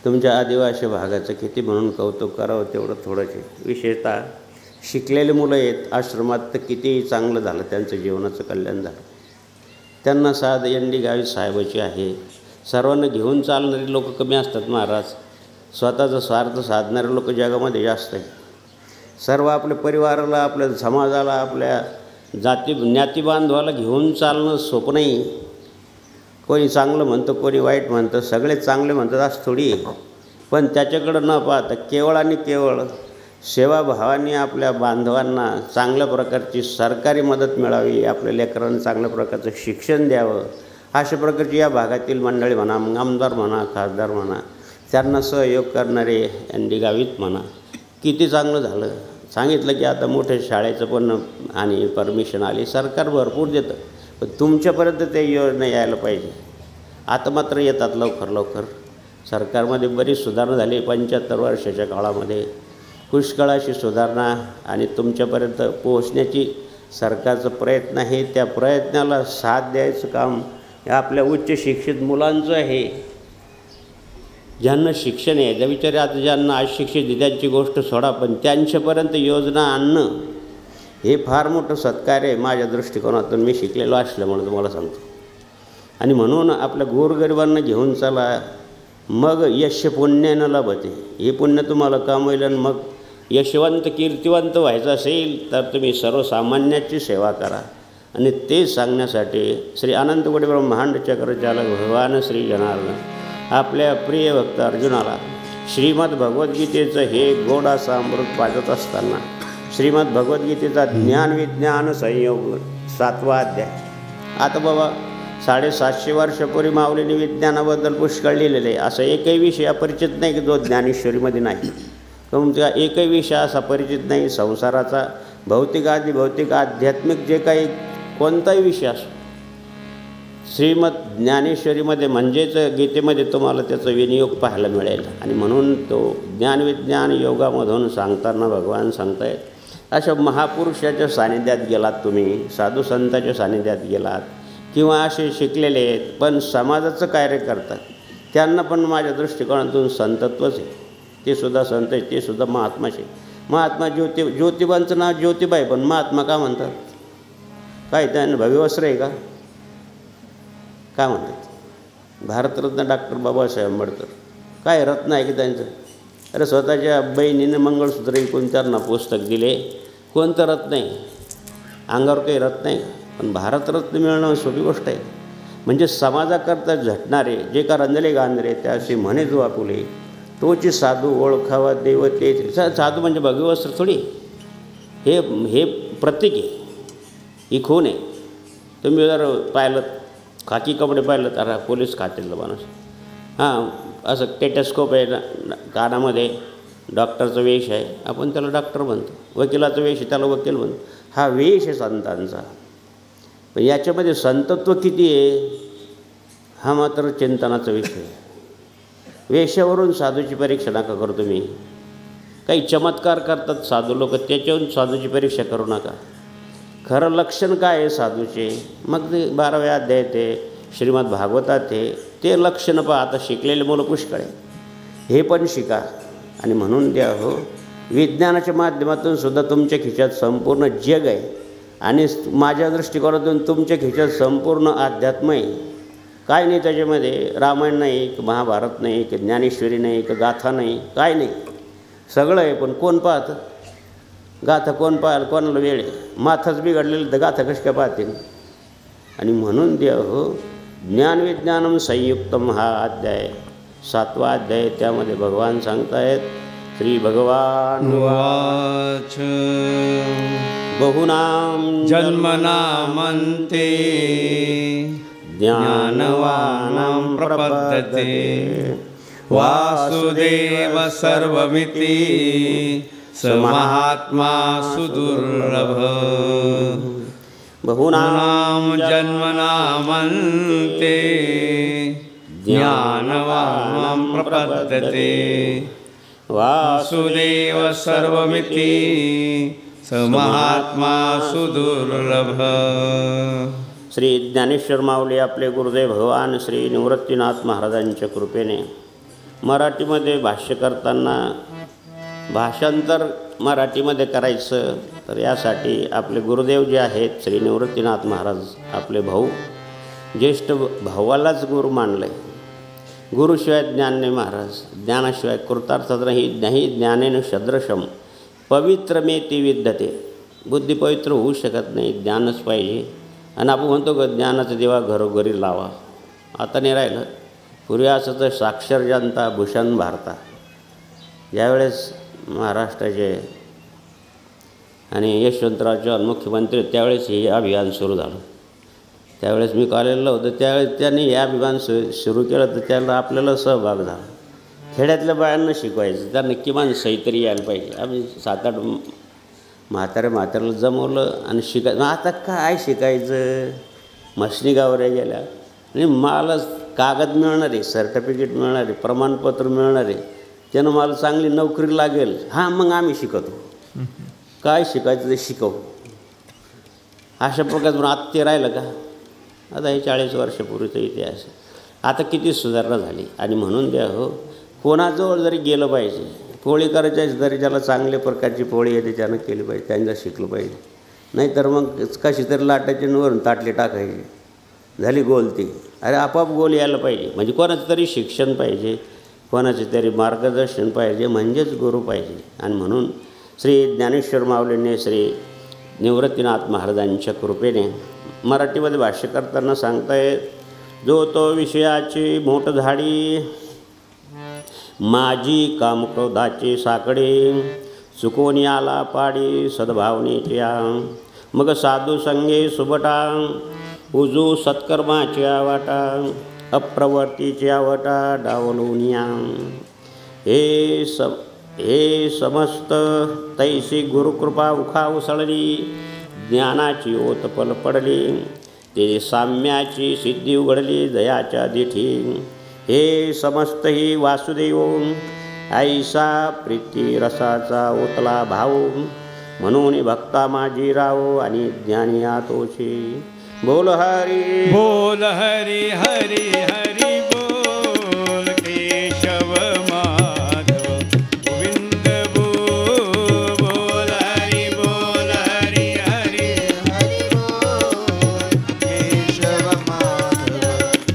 तुमच्या आदिवासी भागाचं किती म्हणून कौतुक करावं तेवढं थोडंच आहे. विशेषतः शिकलेले मुलं आहेत आश्रमात, तर कितीही चांगलं झालं, त्यांचं जीवनाचं कल्याण झालं. त्यांना साध एंडी गावी साहेबाची आहे. सर्वांना घेऊन चालणारी लोक कमी असतात महाराज, स्वतःचा स्वार्थ साधणारे लोक जगामध्ये जास्त आहेत. सर्व आपल्या परिवाराला, आपल्या समाजाला, आपल्या ज्ञाती बांधवाला घेऊन चालणं सोपं नाही. कोणी चांगलं म्हणतं, कोणी वाईट म्हणतं, सगळे चांगले म्हणतात असं थोडी आहे. पण त्याच्याकडं न पाहता केवळ आणि केवळ सेवाभावाने आपल्या बांधवांना चांगल्या प्रकारची सरकारी मदत मिळावी, आपल्या लेकरांना चांगल्या प्रकारचं शिक्षण द्यावं, अशा प्रकारची या भागातील मंडळी म्हणा, आमदार म्हणा, खासदार म्हणा, त्यांना सहयोग करणारे एंडी गावीत म्हणा, किती चांगलं झालं. सांगितलं की आता मोठ्या शाळेचं पण आणि परमिशन आली, सरकार भरपूर देतं, पण तुमच्यापर्यंत ते योजना यायला पाहिजे. आता मात्र येतात लवकर लवकर. सरकारमध्ये बरीच सुधारणा झाली 75 वर्षाच्या काळामध्ये, पुष्कळ अशी सुधारणा, आणि तुमच्यापर्यंत पोहोचण्याची सरकारचा प्रयत्न आहे. त्या प्रयत्नाला साथ द्यायचं काम आपल्या उच्च शिक्षित मुलांचं आहे. ज्यांना शिक्षण आहे, ज्या विचारे आता ज्यांना अशिक्षित त्यांची गोष्ट सोडा, पण त्यांच्यापर्यंत योजना आणणं हे फार मोठं सत्कार आहे माझ्या दृष्टिकोनातून. मी शिकलेलो असल्यामुळे तुम्हाला सांगतो. आणि म्हणून आपल्या गोरगरिबांना घेऊन चला, मग यश पुण्यानं लाभते. हे पुण्य तुम्हाला कामवेल. आणि मग यशवंत कीर्तिवंत व्हायचं असेल तर तुम्ही सर्वसामान्याची सेवा करा. आणि ते सांगण्यासाठी श्री अनंत कोटी ब्रह्मांड चक्रचालक भगवान श्री जनार्दन आपल्या प्रिय भक्त अर्जुनाला श्रीमद भगवद्गीतेचं हे गोड असं अमृत पाजत असताना, श्रीमद भगवद्गीतेचा ज्ञान विज्ञान संयोग 7वा अध्याय. आता बाबा 750 वर्षापूर्वी माऊलीने विज्ञानाबद्दल पुष्कळ लिहिलेले आहे. असं एकही विषय अपरिचित नाही की जो ज्ञानेश्वरीमध्ये नाही. तुमचा एकही विषय असा परिचित नाही संसाराचा, भौतिक आदी भौतिक आध्यात्मिक जे काही कोणताही विषय असो, श्रीमद ज्ञानेश्वरीमध्ये म्हणजेच गीतेमध्ये तुम्हाला त्याचा विनियोग पाहायला मिळेल. आणि म्हणून तो ज्ञानविज्ञान योगामधून सांगताना भगवान सांगतायत, अशा महापुरुषाच्या सानिध्यात गेलात तुम्ही, साधू संतांच्या सानिध्यात गेलात, किंवा असे शिकलेले आहेत पण समाजाचं कार्य करतात, त्यांना पण माझ्या दृष्टिकोनातून संतत्वच आहे. ते सुद्धा संत आहेत, ते सुद्धा महात्माचे. महात्मा ज्योतिबांचं नाव ज्योतिबाई, पण महात्मा का म्हणतात? काय त्यांना भव्यवस्त्र आहे का? काय म्हणतात? भारतरत्न डॉक्टर बाबासाहेब आंबेडकर काय रत्न आहे की त्यांचं? अरे स्वतःच्या बहिणीनं मंगळसूत्र विकून त्यांना पुस्तक दिले. कोणतं रत्न आहे? अंगावर काही रत्न आहे, पण भारतरत्न मिळणं सोपी गोष्ट आहे. म्हणजे समाजाकरता झटणारे जे का रंजले गांधरे त्याशी म्हणे जो आपुले, तोची साधू ओळखावा देव ते. साधू म्हणजे भगवस्त्र थोडी, हे प्रतीक आहे, ही खून आहे. तुम्ही जर पाहिलं खाकी कपडे पाहिलं तर पोलीस खात्यातलं माणूस, हां असं टेटस्कोप आहे ना कानामध्ये, डॉक्टरचा वेश आहे, आपण त्याला डॉक्टर म्हणतो. वकिलाचा वेश आहे, त्याला वकील म्हणतो. हा वेश आहे संतांचा. पण याच्यामध्ये संतत्व किती आहे हा मात्र चिंतनाचा विषय आहे. वेशावरून साधूची परीक्षा नका करू तुम्ही. काही चमत्कार करतात साधू लोक, त्याच्यावरून साधूची परीक्षा करू नका. खरं लक्षण काय आहे साधूचे? मग ते 12व्या अध्याय ते श्रीमद भागवतात ते लक्षणं पहा. आता शिकलेले मुलं पुष्कळ आहे, हे पण शिका. आणि म्हणून द्या हो, विज्ञानाच्या माध्यमातून सुद्धा तुमच्या खिशात संपूर्ण जग आहे, आणि माझ्या दृष्टिकोनातून तुमच्या खिशात संपूर्ण अध्यात्म आहे. काय नाही त्याच्यामध्ये, रामायण नाही, की महाभारत नाही, की ज्ञानेश्वरी नाही, की गाथा नाही, काय नाही, सगळं आहे. पण कोण पाहतं? गाथा कोण पाहाल? कोणाला वेळ आहे? माथाच बिघडलेलं तर गाथा कशी काय पाहतील? आणि म्हणून द्या हो, ज्ञानविज्ञानम संयुक्तम हा अध्याय 7वा अध्याय. त्यामध्ये भगवान सांगतायत, श्री भगवान वाच बहुनाम जन्मनामन्ते ज्ञानवानां प्रपद्यते वासुदेव सर्वमिति स महात्मा सुदुर्लभ. बहुनाम जन्मनामन्ते ज्ञानवानां प्रपद्यते वासुदेव सर्वमिति स महात्मा सुदुर्लभ. श्री ज्ञानेश्वर माऊली आपले गुरुदेव भगवान श्री निवृत्तीनाथ महाराजांच्या कृपेने मराठीमध्ये भाष्य करताना भाषांतर मराठीमध्ये करायचं, तर यासाठी आपले गुरुदेव जे आहेत श्री निवृत्तीनाथ महाराज, आपले भाऊ, ज्येष्ठ भावालाच गुरु मानलं आहे. गुरुशिवाय ज्ञान नाही महाराज, ज्ञानाशिवाय कृतार्थच नाही ज्ञानेन सदृशम पवित्रमेति विद्यते. बुद्धी पवित्र होऊ शकत नाही, ज्ञानच पाहिजे. आणि आपण म्हणतो का ज्ञानाचा दिवा घरोघरी लावा, आता नाही राहिलं. पूर्वी असं तर साक्षर जनता भूषण भारता. ज्यावेळेस महाराष्ट्राचे आणि यशवंतराव चव्हाण मुख्यमंत्री, त्यावेळेस हे अभियान सुरू झालं. त्यावेळेस मी कॉलेजला होतो, त्यावेळेस त्यांनी हे अभियान सुरू केलं, तर त्याला आपल्याला सहभाग झाला. खेड्यातल्या बायांना शिकवायचं, त्यांना किमान सही तरी यायला पाहिजे. आम्ही 7-8 म्हाताऱ्याला जमवलं आणि शिकायचं. आता काय शिकायचं, मशनी गावऱ्या गेल्या आणि मला कागद मिळणार आहे, सर्टिफिकेट मिळणार आहे, प्रमाणपत्र मिळणार आहे, त्यानं मला चांगली नोकरी लागेल. हां, मग आम्ही शिकवतो. काय शिकायचं ते शिकवू. अशा प्रकारचं आता ते राहिलं का? आता हे 40 वर्षापूर्वीचा इतिहास. आता किती सुधारणा झाली. आणि म्हणून द्या हो, कोणाजवळ जरी गेलं पाहिजे, पोळी करायची जरी ज्याला चांगल्या प्रकारची पोळी येते त्यानं केली पाहिजे, त्यांना शिकलं पाहिजे. नाहीतर मग कशी तरी लाटायची वरून ताटली टाकायची, झाली गोल ती. अरे आपोआप गोल यायला पाहिजे. म्हणजे कोणाचं तरी शिक्षण पाहिजे, कोणाचे तरी मार्गदर्शन पाहिजे, म्हणजेच गुरु पाहिजे. आणि म्हणून श्री ज्ञानेश्वर माऊलींनी श्री निवृत्तीनाथ महाराजांच्या कृपेने मराठीमध्ये भाष्य करताना सांगताय, जो तो विषयाची मोठ झाडी, माझी कामक्रोधाची साकडे, चुकवून आला पाडी सद्भावनेच्या, मग साधू संगे सुबटा, उजू सत्कर्माच्या वाटा, अप्रवृत्तीच्या वाटा डावलुनिया. हे समस्त तैसी गुरुकृपा उखा उसळली, ज्ञानाची ओत पल पडली, ते साम्याची सिद्धी उघडली दयाच्या दिठी. हे समस्त ही वासुदेव, ऐसा प्रीती रसाचा ओतला भाव, म्हणून भक्ता माझी राव आणि ज्ञानी आतोची. बोल हरी बोल हरी हरी हरी बोल, केशव माधव गोविंद बोल. बोल हरी बोल हरी हरी हरी बोल, केशव माधव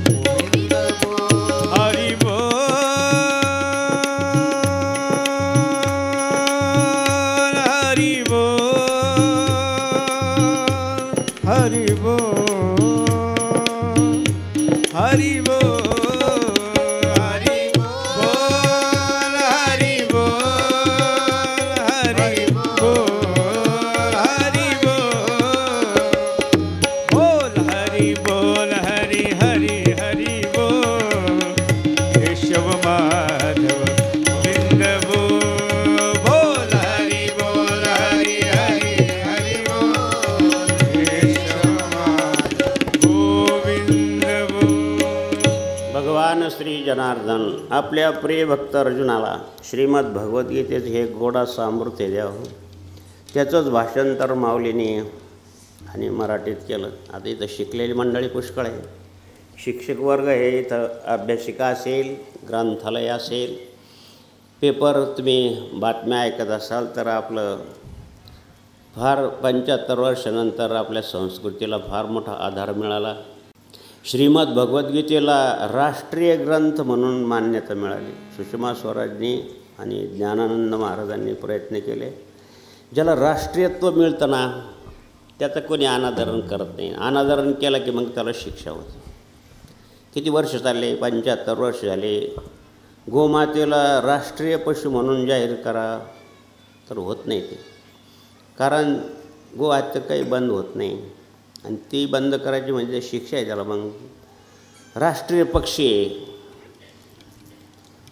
गोविंद बोल. हरी बोल हरी बोल हरी बोल हरि बोल हरि बोल हरि बोल हरि बोल हरि बोल. बोल हरि बोल हरि हरि हरि बोल, केशव माधव गोविंद बोल. बोल हरि बोल हरि हरि हरि बोल, केशव माधव गोविंद बोल. भगवान श्री जनार्दन आपल्या प्रिय भक्त अर्जुनाला श्रीमद भगवद्गीतेचं हे गोडाचं अमृत द्यावं. त्याचंच भाषांतर माऊलीने आणि मराठीत केलं. आता इथं शिकलेली मंडळी पुष्कळ आहे. शिक्षक वर्ग हे इथं अभ्यासिका असेल, ग्रंथालय असेल, पेपर तुम्ही बातम्या ऐकत असाल, तर आपलं फार 75 वर्षानंतर आपल्या संस्कृतीला फार मोठा आधार मिळाला. श्रीमद भगवद्गीतेला राष्ट्रीय ग्रंथ म्हणून मान्यता मिळाली. सुषमा स्वराजनी आणि ज्ञानानंद महाराजांनी प्रयत्न केले. ज्याला राष्ट्रीयत्व मिळतं ना, त्याचं कोणी अनादरण करत नाही. अनादरण केलं की मग त्याला शिक्षा होते. किती वर्ष चालले? 75 वर्ष झाले. गोमातेला राष्ट्रीय पशु म्हणून जाहीर करा, तर होत नाही ते. कारण गोहत्या काही बंद होत नाही, आणि ती बंद करायची म्हणजे शिक्षा आहे त्याला. मग राष्ट्रीय पक्षी आहे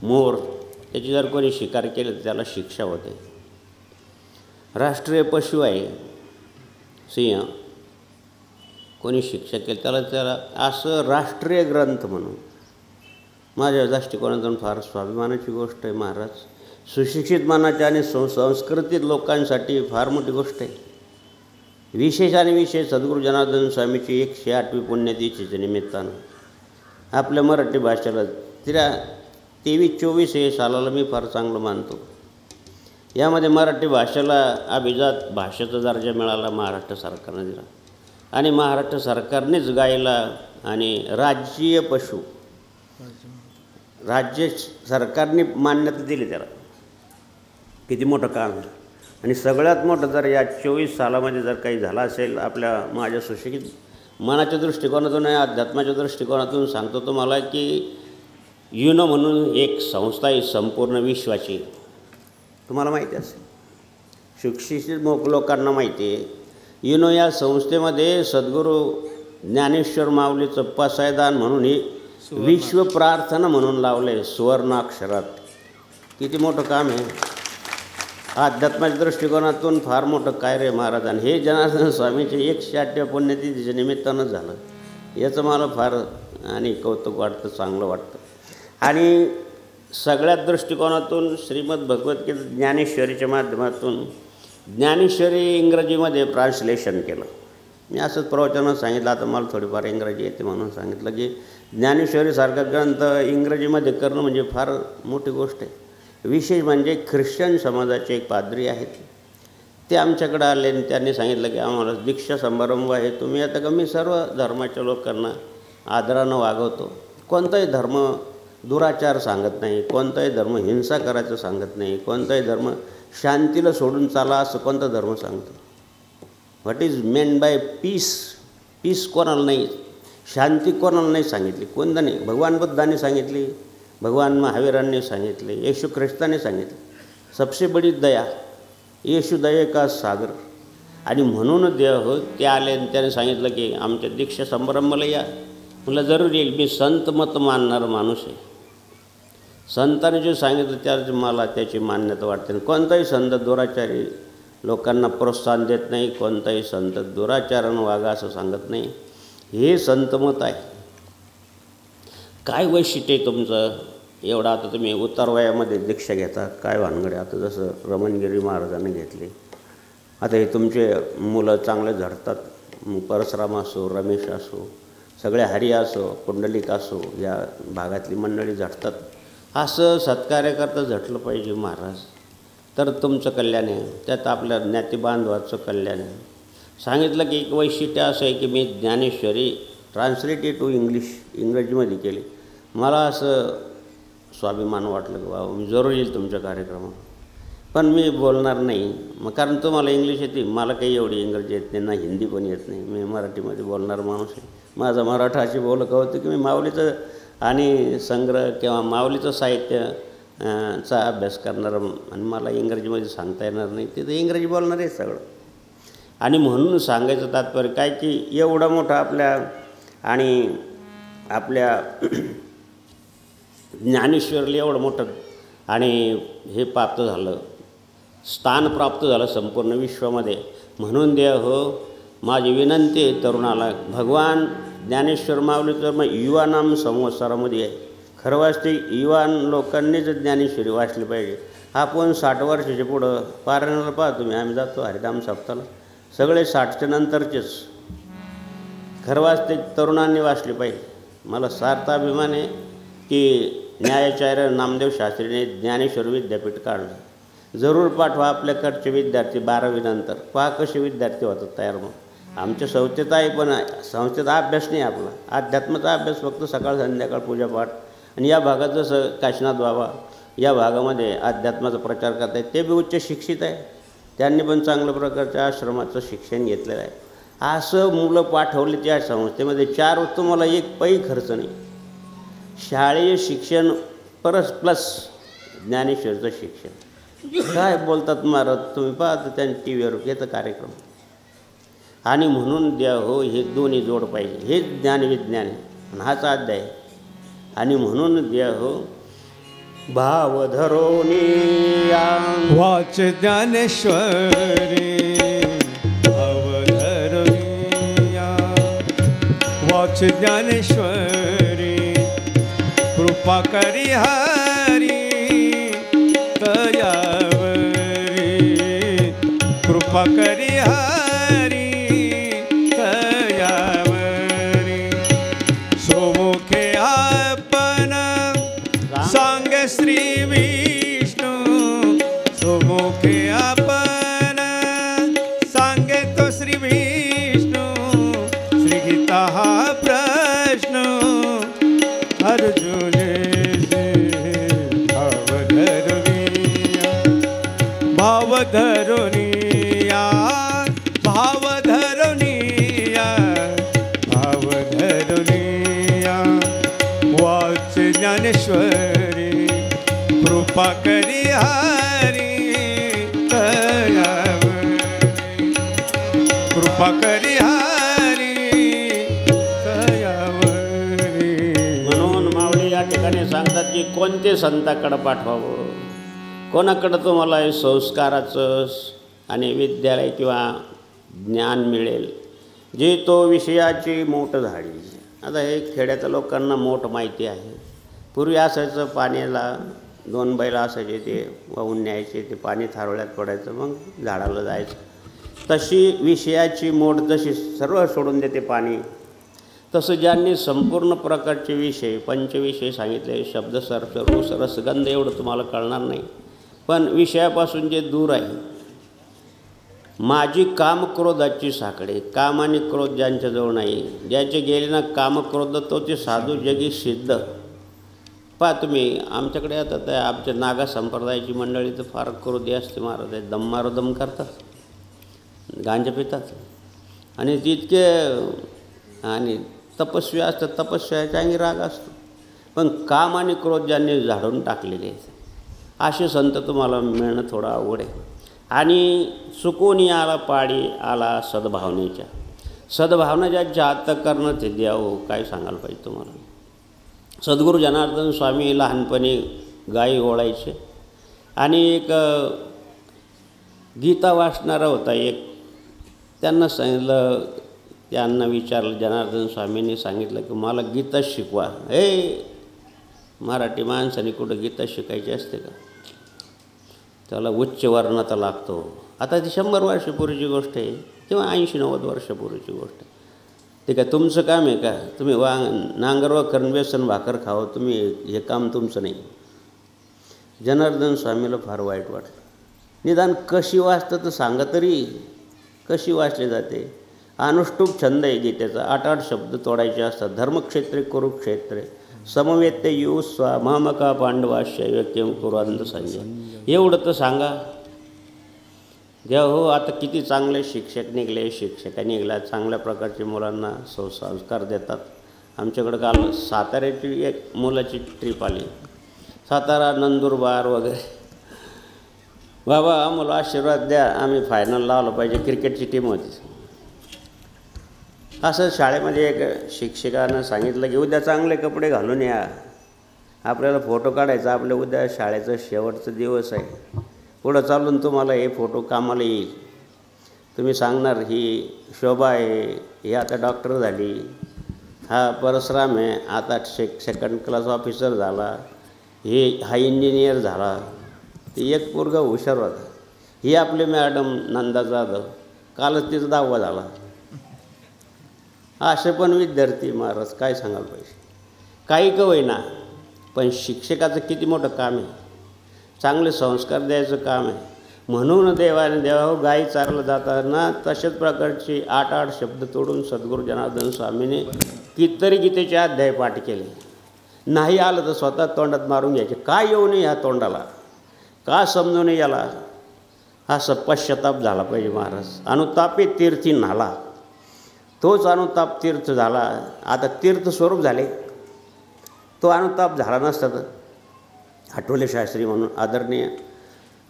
मोर, त्याची जर कोणी शिकार केली तर त्याला शिक्षा होते. राष्ट्रीय पशु आहे सिंह, कोणी शिक्षा केली त्याला असं राष्ट्रीय ग्रंथ म्हणून. माझ्या दृष्टिकोनातून फार स्वाभिमानाची गोष्ट आहे महाराज. सुशिक्षित मानाच्या आणि संस्कृतीत लोकांसाठी फार मोठी गोष्ट आहे. विशेष आणि विशेष सद्गुरू जनार्दन स्वामीची 108वी पुण्यतिथीच्या निमित्तानं आपल्या मराठी भाषेला तिला 23-24 हे सालाला मी फार चांगलं मानतो. यामध्ये मराठी भाषेला अभिजात भाषेचा दर्जा मिळाला महाराष्ट्र सरकारने दिला आणि महाराष्ट्र सरकारनेच गायला आणि राज्य पशु राज्य सरकारने मान्यता दिली त्याला. किती मोठं काम आहे. आणि सगळ्यात मोठं जर या 24 सालामध्ये जर काही झालं असेल आपल्या माझ्या सुशिक्षित मनाच्या दृष्टिकोनातून आणि अध्यात्माच्या दृष्टिकोनातून सांगतो तुम्हाला की युनो म्हणून एक संस्था आहे संपूर्ण विश्वाची, तुम्हाला माहिती असेल, सुशिक्षित लोकांना माहिती आहे. युनो या संस्थेमध्ये सद्गुरू ज्ञानेश्वर माऊलीचं पसायदान म्हणून ही विश्व प्रार्थना म्हणून लावलं आहे सुवर्णाक्षरात. किती मोठं काम आहे. अध्यात्माच्या दृष्टिकोनातून फार मोठं कार्य महाराजांनी हे जनार्दन स्वामीचे 108व्या पुण्यतिथीच्या निमित्तानं झालं. याचं मला फार आणि कौतुक वाटतं, चांगलं वाटतं. आणि सगळ्यात दृष्टिकोनातून श्रीमद भगवद्गीता ज्ञानेश्वरीच्या माध्यमातून ज्ञानेश्वरी इंग्रजीमध्ये ट्रान्सलेशन केलं. मी असंच प्रवचनात सांगितलं, आता मला थोडीफार इंग्रजी येते म्हणून सांगितलं की ज्ञानेश्वरीसारखा ग्रंथ इंग्रजीमध्ये करणं म्हणजे फार मोठी गोष्ट आहे. विशेष म्हणजे ख्रिश्चन समाजाचे एक पाद्री आहेत, ते आमच्याकडे आले आणि त्यांनी सांगितलं की आम्हाला दीक्षा समारंभ आहे, तुम्ही आता का मी सर्व धर्माच्या लोकांना आदरानं वागवतो, कोणताही धर्म दुराचार सांगत नाही, कोणताही धर्म हिंसा करायचं सांगत नाही, कोणताही धर्म शांतीला सोडून चाला असं कोणता धर्म सांगतो. What is mean by peace. Peace कोणाला नाही, शांती कोणाला नाही सांगितली, कोणता नाही. भगवान बुद्धांनी सांगितली, भगवान महावीरांनी सांगितले, येशू ख्रिस्ताने सांगितले, सबसे बडी दया, येशू दये का सागर. आणि म्हणून देव ते आले आणि त्याने सांगितलं की आमच्या दीक्षा समारंभाला या. मला जरूर येईल, मी संत मत मानणारा माणूस आहे. संतांनी जे सांगितलं त्याची मला त्याची मान्यता वाटते. कोणताही संत दुराचारी लोकांना प्रोत्साहन देत नाही, कोणताही संत दुराचारानं वागा असं सांगत नाही. हे संतमत आहे. काय वैशिष्ट्य आहे तुमचं एवढं? आता तुम्ही उतार वयामध्ये दीक्षा घेता, काय भानगडे. आता जसं रमणगिरी महाराजांनी घेतले, आता हे तुमचे मुलं चांगले झडतात, परशुराम असो, रमेश असो, सगळे हरी असो, पुंडलिक असो, या भागातली मंडळी झटतात. असं सत्कार्य करता झटलं पाहिजे महाराज, तर तुमचं कल्याण आहे, त्यात आपल्या ज्ञातिबांधवाचं कल्याण आहे. सांगितलं की एक वैशिष्ट्य असं आहे की मी ज्ञानेश्वरी ट्रान्सलेटेड टू इंग्रजीमध्ये केली. मला असं स्वाभिमान वाटलं की बाबा मी जरूर येईल तुमच्या कार्यक्रमात, पण मी बोलणार नाही. मग कारण तुम्हाला इंग्लिश येते, मला काही एवढी इंग्रजी येत नाही, ना हिंदी पण येत नाही. मी मराठीमध्ये बोलणारा माणूस आहे. माझं मराठा अशी बोलकं होतं की मी माऊलीचं आणि संग्रह किंवा माऊलीचं साहित्य चा अभ्यास करणारा, आणि मला इंग्रजीमध्ये सांगता येणार नाही, तिथं इंग्रजी बोलणार आहे सगळं. आणि म्हणून सांगायचं तात्पर्य काय की एवढा मोठा आपल्या ज्ञानेश्वरला एवढं मोठं आणि हे प्राप्त झालं, स्थान प्राप्त झालं संपूर्ण विश्वामध्ये. म्हणून देव हो, माझी विनंती आहे तरुणाला, भगवान ज्ञानेश्वर माऊलीचं मग युवानाम संवत्सरामध्ये आहे. खरं वाचते युवान लोकांनीच ज्ञानेश्वरी वाचली पाहिजे. आपण 60 वर्षाच्या पुढं पारायणाला पाहा तुम्ही, आम्ही जातो हरिधाम सप्ताहाला, सगळे 60च्या नंतरचेच. खरं वाचते तरुणांनी वाचली पाहिजे. मला सार्थ अभिमान आहे की न्यायाचार्य नामदेव शास्त्रीने ज्ञानेश्वर विद्यापीठ काढलं. जरूर पाठवा आपल्याकडचे विद्यार्थी 12वी नंतर, पहा कसे विद्यार्थी होतात तयार. मग आमच्या संस्थेत आहे, पण संस्थेत अभ्यास नाही आपला, अध्यात्माचा अभ्यास फक्त सकाळ संध्याकाळ पूजापाठ. आणि या भागात जसं काशीनाथ बाबा या भागामध्ये अध्यात्माचा प्रचार करत आहेत, ते बी उच्च शिक्षित आहे, त्यांनी पण चांगल्या प्रकारच्या आश्रमाचं शिक्षण घेतलेलं आहे. असं मुलं पाठवले त्या संस्थेमध्ये, 4 तुम्हाला एक पैही खर्च नाही. शालेय शिक्षण प्लस ज्ञानेश्वरचं शिक्षण. काय बोलतात महाराज तुम्ही पाहता त्यांनी टी व्हीवर येतं कार्यक्रम. आणि म्हणून द्या हो, हे दोन्ही जोड पाहिजे. हे ज्ञानविज्ञान आहे आणि हाच अध्याय आहे. आणि म्हणून द्या हो, भाव धरोनिया वाच ज्ञानेश्वरी, भाव धरोनिया वाच ज्ञानेश्वरी, कृपा करी हरी तयावरी, कृपा करी हरी तयावरी. सोमुखे आपण सांगे कृपा करी हरी दयावरी कृपा करी हरी दयावरी. म्हणून माऊली या ठिकाणी सांगतात की कोणते संताकडं पाठवावं, कोणाकडं तुम्हाला हे संस्काराचं आणि विद्यालय किंवा ज्ञान मिळेल, जे तो विषयाची मोठ झाडी. आता हे खेड्याच्या लोकांना मोठ माहिती आहे. पूर्वी असायचं, पाण्याला 2 बैल असायचे, ते वाहून न्यायचे, ते पाणी थारोळ्यात पडायचं, मग झाडाला जायचं. तशी विषयाची मोठ जशी सर्व सोडून देते पाणी, तसं ज्यांनी संपूर्ण प्रकारचे विषय, पंचविषय सांगितले, शब्द सर्प रूस रसगंध, एवढं तुम्हाला कळणार नाही, पण विषयापासून जे दूर आहे, माझी काम क्रोधाची साकडे, काम आणि क्रोध ज्यांच्याजवळ नाही, ज्याचे गेले ना काम क्रोध, तो ते साधू जगी सिद्ध. पहा तुम्ही, आमच्याकडे आता त्या आमच्या नागा संप्रदायाची मंडळी तर फार क्रोधी असते महाराज. दम मारोदम करतात, गांजा पितात आणि तितके, आणि तपस्वी असतात, तपस्व्याच्या अंगी राग असतो. पण काम आणि क्रोध ज्यांनी झाडून टाकलेले आहेत, असे संत तुम्हाला मिळणं थोडं अवघड आहे. आणि चुकून आला पाडी आला सद्भावनेच्या, सद्भावना ज्यांच्या अंतःकरणात ते द्यावं, काय सांगायला पाहिजे तुम्हाला. सद्गुरू जनार्दन स्वामी लहानपणी गायी ओळायचे, आणि एक गीता वाचणारा होता एक, त्यांना सांगितलं, त्यांना विचारलं, जनार्दन स्वामींनी सांगितलं की मला गीता शिकवा. मराठी माणसाने कुठं गीता शिकायची असते का, त्याला उच्च वर्णाचा लागतो. आता ती 100 वर्षापूर्वीची गोष्ट आहे किंवा 80-90 वर्षापूर्वीची गोष्ट आहे. ते काय तुमचं काम आहे का? तुम्ही नांगरवा करून बेसन भाकर खावं, तुम्ही हे काम तुमचं नाही. जनार्दन स्वामीला फार वाईट वाटलं. निदान कशी वाचतं तर सांगा तरी, कशी वाचली जाते. अनुष्टुप छंद आहे गीतेचा, 8 शब्द तोडायचे असतात. धर्मक्षेत्रे कुरुक्षेत्रे समवेत्य यु स्वा मामका पांडवाश्य किम कुरांत संजय, एवढं तर सांगा. द्या हो, आता किती चांगले शिक्षक निघले, शिक्षका निघल्या, चांगल्या प्रकारचे मुलांना संस्कार देतात. आमच्याकडं काल साताऱ्याची एक मुलाची ट्रीप आली, सातारा नंदुरबार वगैरे. बाबा आम्हाला आशीर्वाद द्या, आम्ही फायनल लावलं पाहिजे, क्रिकेटची टीम होती. असं शाळेमध्ये एक शिक्षकानं सांगितलं की उद्या चांगले कपडे घालून या, आपल्याला फोटो काढायचा, आपल्या उद्या शाळेचा शेवटचा दिवस आहे, पुढं चालून तुम्हाला हे फोटो कामाला येईल. तुम्ही सांगणार ही शोभा आहे, ही आता डॉक्टर झाली, हा परशुराम आहे आता सेकंड क्लास ऑफिसर झाला, हा इंजिनियर झाला. ते एक पोरगा हुशार होता, ही आपले मॅडम नंदा जाधव, कालच तिचा 10वा झाला. असे पण विद्यार्थी महाराज, काय सांगायला पाहिजे. काही का होईना, पण शिक्षकाचं किती मोठं काम आहे, चांगले संस्कार द्यायचं काम आहे. म्हणून देवाने देवाहो गायी चारलं जाताना तशाच प्रकारचे 8 शब्द तोडून सद्गुरू जनार्दन स्वामीने कितीतरी गीतेचे अध्याय पाठ केले. नाही आलं तर स्वतः तोंडात मारून घ्यायचे. काय येऊ नये ह्या तोंडाला, का समजू नये याला, असा पश्चाताप झाला पाहिजे महाराज. अनुतापी तीर्थी नाला, तोच अनुताप तीर्थ झाला. आता तीर्थ स्वरूप झाले, तो अनुताप झाला नसता तर. आठवले शास्त्री म्हणून आदरणीय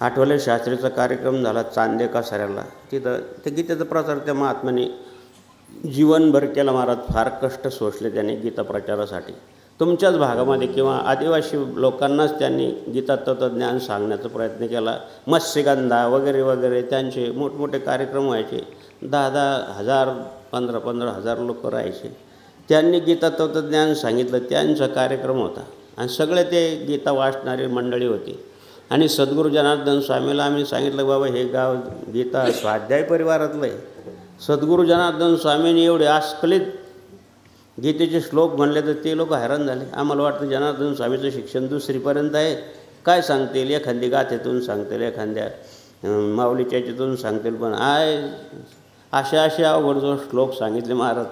आठवले शास्त्रीचा कार्यक्रम झाला चांदे कासाऱ्याला, तिथं ते गीतेचा प्रचार त्या महात्म्याने जीवनभर केला महाराज. फार कष्ट सोसले त्याने गीता प्रचारासाठी. तुमच्याच भागामध्ये किंवा आदिवासी लोकांनाच त्यांनी गीता तत्त्वज्ञान सांगण्याचा प्रयत्न केला. मत्स्यगंधा वगैरे वगैरे त्यांचे मोठमोठे कार्यक्रम व्हायचे, 10-10 हजार 15-15 हजार लोक राहायचे. त्यांनी गीता तत्त्वज्ञान सांगितलं, त्यांचा कार्यक्रम होता आणि सगळे ते गीता वाचणारी मंडळी होती. आणि सद्गुरू जनार्दन स्वामीला आम्ही सांगितलं, बाबा हे गाव गीता स्वाध्याय परिवारातलं आहे. सद्गुरू जनार्दन स्वामींनी एवढे आस्खलित गीतेचे श्लोक म्हणले तर ते लोक हैराण झाले. आम्हाला वाटतं जनार्दन स्वामीचं शिक्षण 2रीपर्यंत आहे, काय सांगतील, एखादी गाथेतून सांगतील, एखाद्या माऊलीच्या याच्यातून सांगतील, पण असे अवघड जो श्लोक सांगितले महाराज.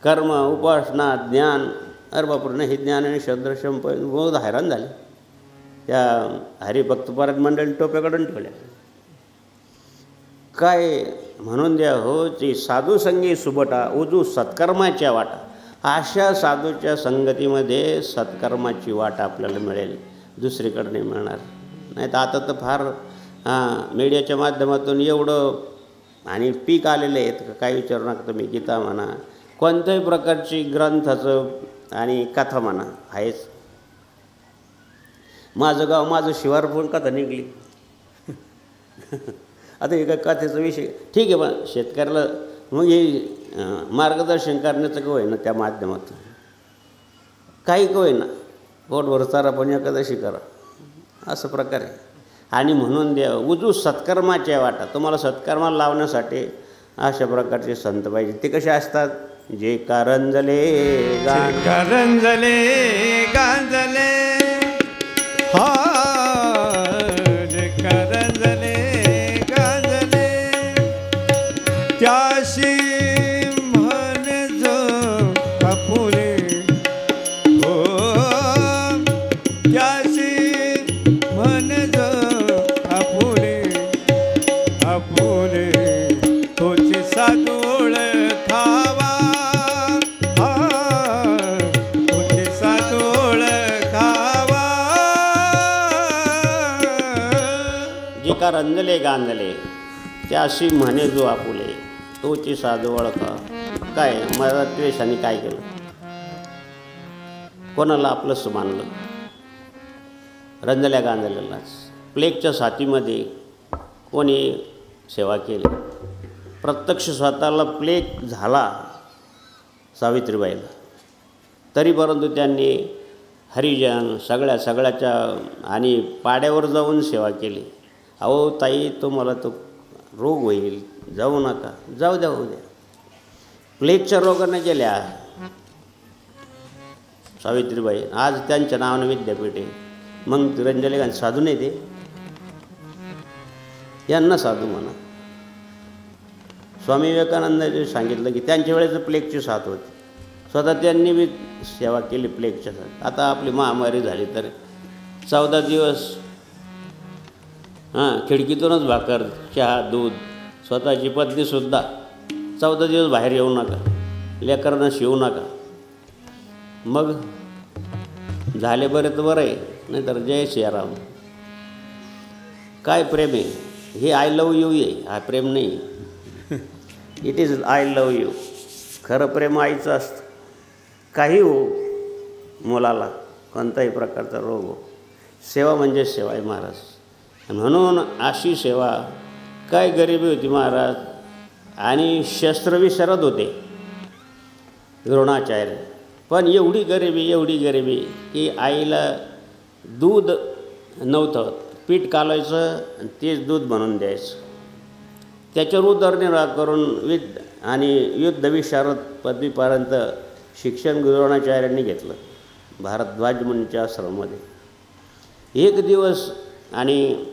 कर्म, उपासना, ज्ञान, अरे बापरे नाही, हे ज्ञान आणि शब्दशम बहुत हैराण झाले. त्या हरिभक्तपरायण मंडळी टोप्याकडून ठेवल्या. काय म्हणून द्या हो, ती साधू संगी सुबटा उजू सत्कर्माच्या वाटा. अशा साधूच्या संगतीमध्ये सत्कर्माची वाट आपल्याला मिळेल. दुसरीकडे नाही मिळणार. नाही तर आता तर फार मीडियाच्या माध्यमातून एवढं आणि पीक आलेले आहेत का काही विचारू नका. तुम्ही गीता म्हणा, कोणत्याही प्रकारची ग्रंथाचं आणि कथा म्हणा आहेच. माझं गाव माझं शिवार पण कथा निघली. आता हे काय कथेचा विषय ठीक आहे, पण शेतकऱ्याला मग हे मार्गदर्शन करण्याचं का होईना त्या माध्यमातून, काही का होईना पोटभर चारा पण एकादशी करा असं प्रकारे. आणि म्हणून द्या उजू सत्कर्माच्या वाटा. तुम्हाला सत्कर्माला लावण्यासाठी अशा प्रकारचे संत पाहिजे. ते कसे असतात? जे कारंजले करंजले गांजले हा जे करंजले गांजले त्याशी म्हणे जो आपुले हो त्याशी म्हणे जो आपुले आपुले तोची साधू ओळखावा तोची साधू ओळखावा. जे कारंजले गांजले त्याशी म्हणे जो आपुले तोची साधू ओळखा. काय मला द्वेषाने काय केलं? कोणाला आपलंच मानलं? रंजल्या गांजल्यालाच. प्लेगच्या साथीमध्ये कोणी सेवा केली? प्रत्यक्ष स्वतःला प्लेग झाला सावित्रीबाईला, तरी परंतु त्यांनी हरिजन सगळ्याच्या आणि पाड्यावर जाऊन सेवा केली. अहो ताई, तुम्हाला तो रोग होईल, जाऊ नका. जाऊ द्या, होऊ द्या. प्लेगच्या रोगाने गेल्या सावित्रीबाई. आज त्यांच्या नावानं विद्यापीठ आहे. मग रंजले गांधी साधू नाही ते? यांना साधू म्हणा. स्वामी विवेकानंदांनी सांगितलं की त्यांच्या वेळेस प्लेगची साथ होती, स्वतः त्यांनी बी सेवा केली प्लेगच्या साथ. आता आपली महामारी झाली तर 14 दिवस खिडकीतूनच भाकर, चहा, दूध. स्वतःची पत्नीसुद्धा 14 दिवस बाहेर येऊ नका, लेकरांना शिवू नका. मग झाले बरे तर बरं आहे, नाहीतर जय श्रीराम. काय प्रेम आहे हे? आय लव यू आहे, हा प्रेम नाही. It is I love you. खरं प्रेम आईचं असतं. काही हो, मुलाला कोणताही प्रकारचा रोग हो, सेवा म्हणजे सेवा आहे महाराज. म्हणून अशी सेवा. काय गरिबी होती महाराज, आणि शस्त्र विसरत होते द्रोणाचार्य. पण एवढी गरिबी की आईला दूध नव्हतं, पीठ कालवायचं आणि तेच दूध बनवून द्यायचं. त्याच्यावर उदरनिर्वाह करून आणि युद्धविशारद पदवीपर्यंत शिक्षण द्रोणाचार्यांनी घेतलं भारद्वाज मुनीच्या आश्रमामध्ये. एक दिवस आणि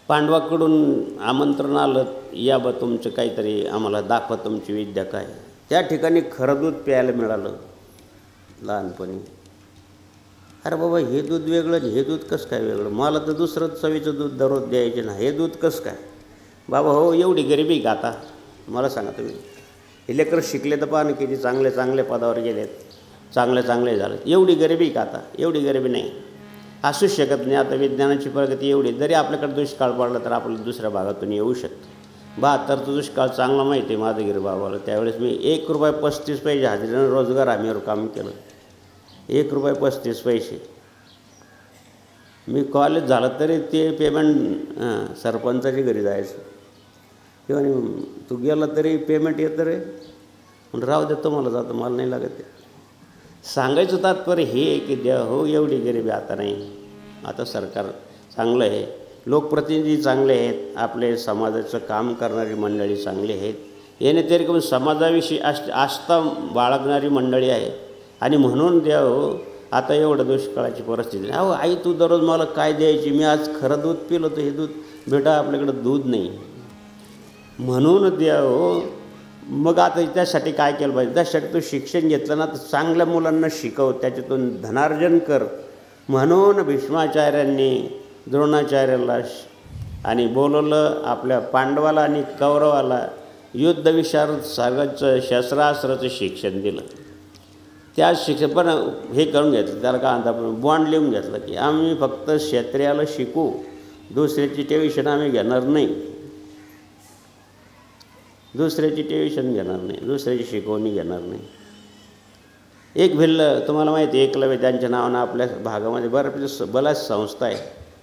पांडवाकडून आमंत्रण आलं, या बा तुमचं काहीतरी आम्हाला दाखवा तुमची विद्या काय. त्या ठिकाणी खरं दूध प्यायला मिळालं लहानपणी. अरे बाबा, हे दूध वेगळं, हे दूध कसं काय वेगळं? मला तर दुसरं चवीचं दूध दररोज द्यायचे ना, हे दूध कसं काय? बाबा हो, एवढी गरिबी का आता? मला सांगा तुम्ही. हे लेकरं शिकले तर पाहणं किती चांगले पदावर गेलेत, चांगले झाले. एवढी गरिबी का आता? एवढी गरिबी नाही, असूच शकत नाही. आता विज्ञानाची प्रगती एवढी, जरी आपल्याकडे दुष्काळ पडला तर आपल्याला दुसऱ्या भागातून येऊ शकतं. 72 दुष्काळ चांगला माहिती आहे माधगिरी बाबाला. त्यावेळेस मी ₹1.35 हजेरीनं रोजगार हमीवर काम केलं. ₹1.35. मी कॉलेज झालं तरी ते पेमेंट सरपंचाच्या घरी जायचं. किंवा तू गेला तरी पेमेंट येतं रे, म्हणून राहू दे तुम्हाला जातं, मला नाही लागत. ते सांगायचं तात्पर्य हे की द्या हो, एवढी गरिबी आता नाही. आता सरकार चांगलं आहे, लोकप्रतिनिधी चांगले आहेत, आपले समाजाचं काम करणारी मंडळी चांगली आहेत. येणे तरी कमी समाजाविषयी आस्था बाळगणारी मंडळी आहे. आणि म्हणून द्या हो, आता एवढं दुष्काळाची परिस्थिती नाही. अहो आई, तू दररोज मला काय द्यायची? मी आज खरं दूध पिलं तर हे दूध बेटा आपल्याकडं दूध नाही, म्हणून द्या हो. मग आता त्यासाठी काय केलं पाहिजे? त्यासाठी तू शिक्षण घेतलं ना तर चांगल्या मुलांना शिकव, त्याच्यातून धनार्जन कर. म्हणून भीष्माचार्यांनी द्रोणाचार्याला आणि बोलवलं, आपल्या पांडवाला आणि कौरवाला युद्धविशारद सागाचं शस्त्रास्त्राचं शिक्षण दिलं. त्या शिक्षक पण हे करून घेतलं, त्याला काय म्हणतात आपण बॉन्ड लिहून घेतलं की आम्ही फक्त क्षेत्रियाला शिकू, दुसऱ्याची ट्युशन आम्ही घेणार नाही, दुसऱ्याची ट्युशन घेणार नाही, दुसऱ्याची शिकवणी घेणार नाही. एक भिल्ल तुम्हाला माहिती आहे, एकलव्य त्यांच्या नावानं आपल्या भागामध्ये बऱ्याच संस्था आहे.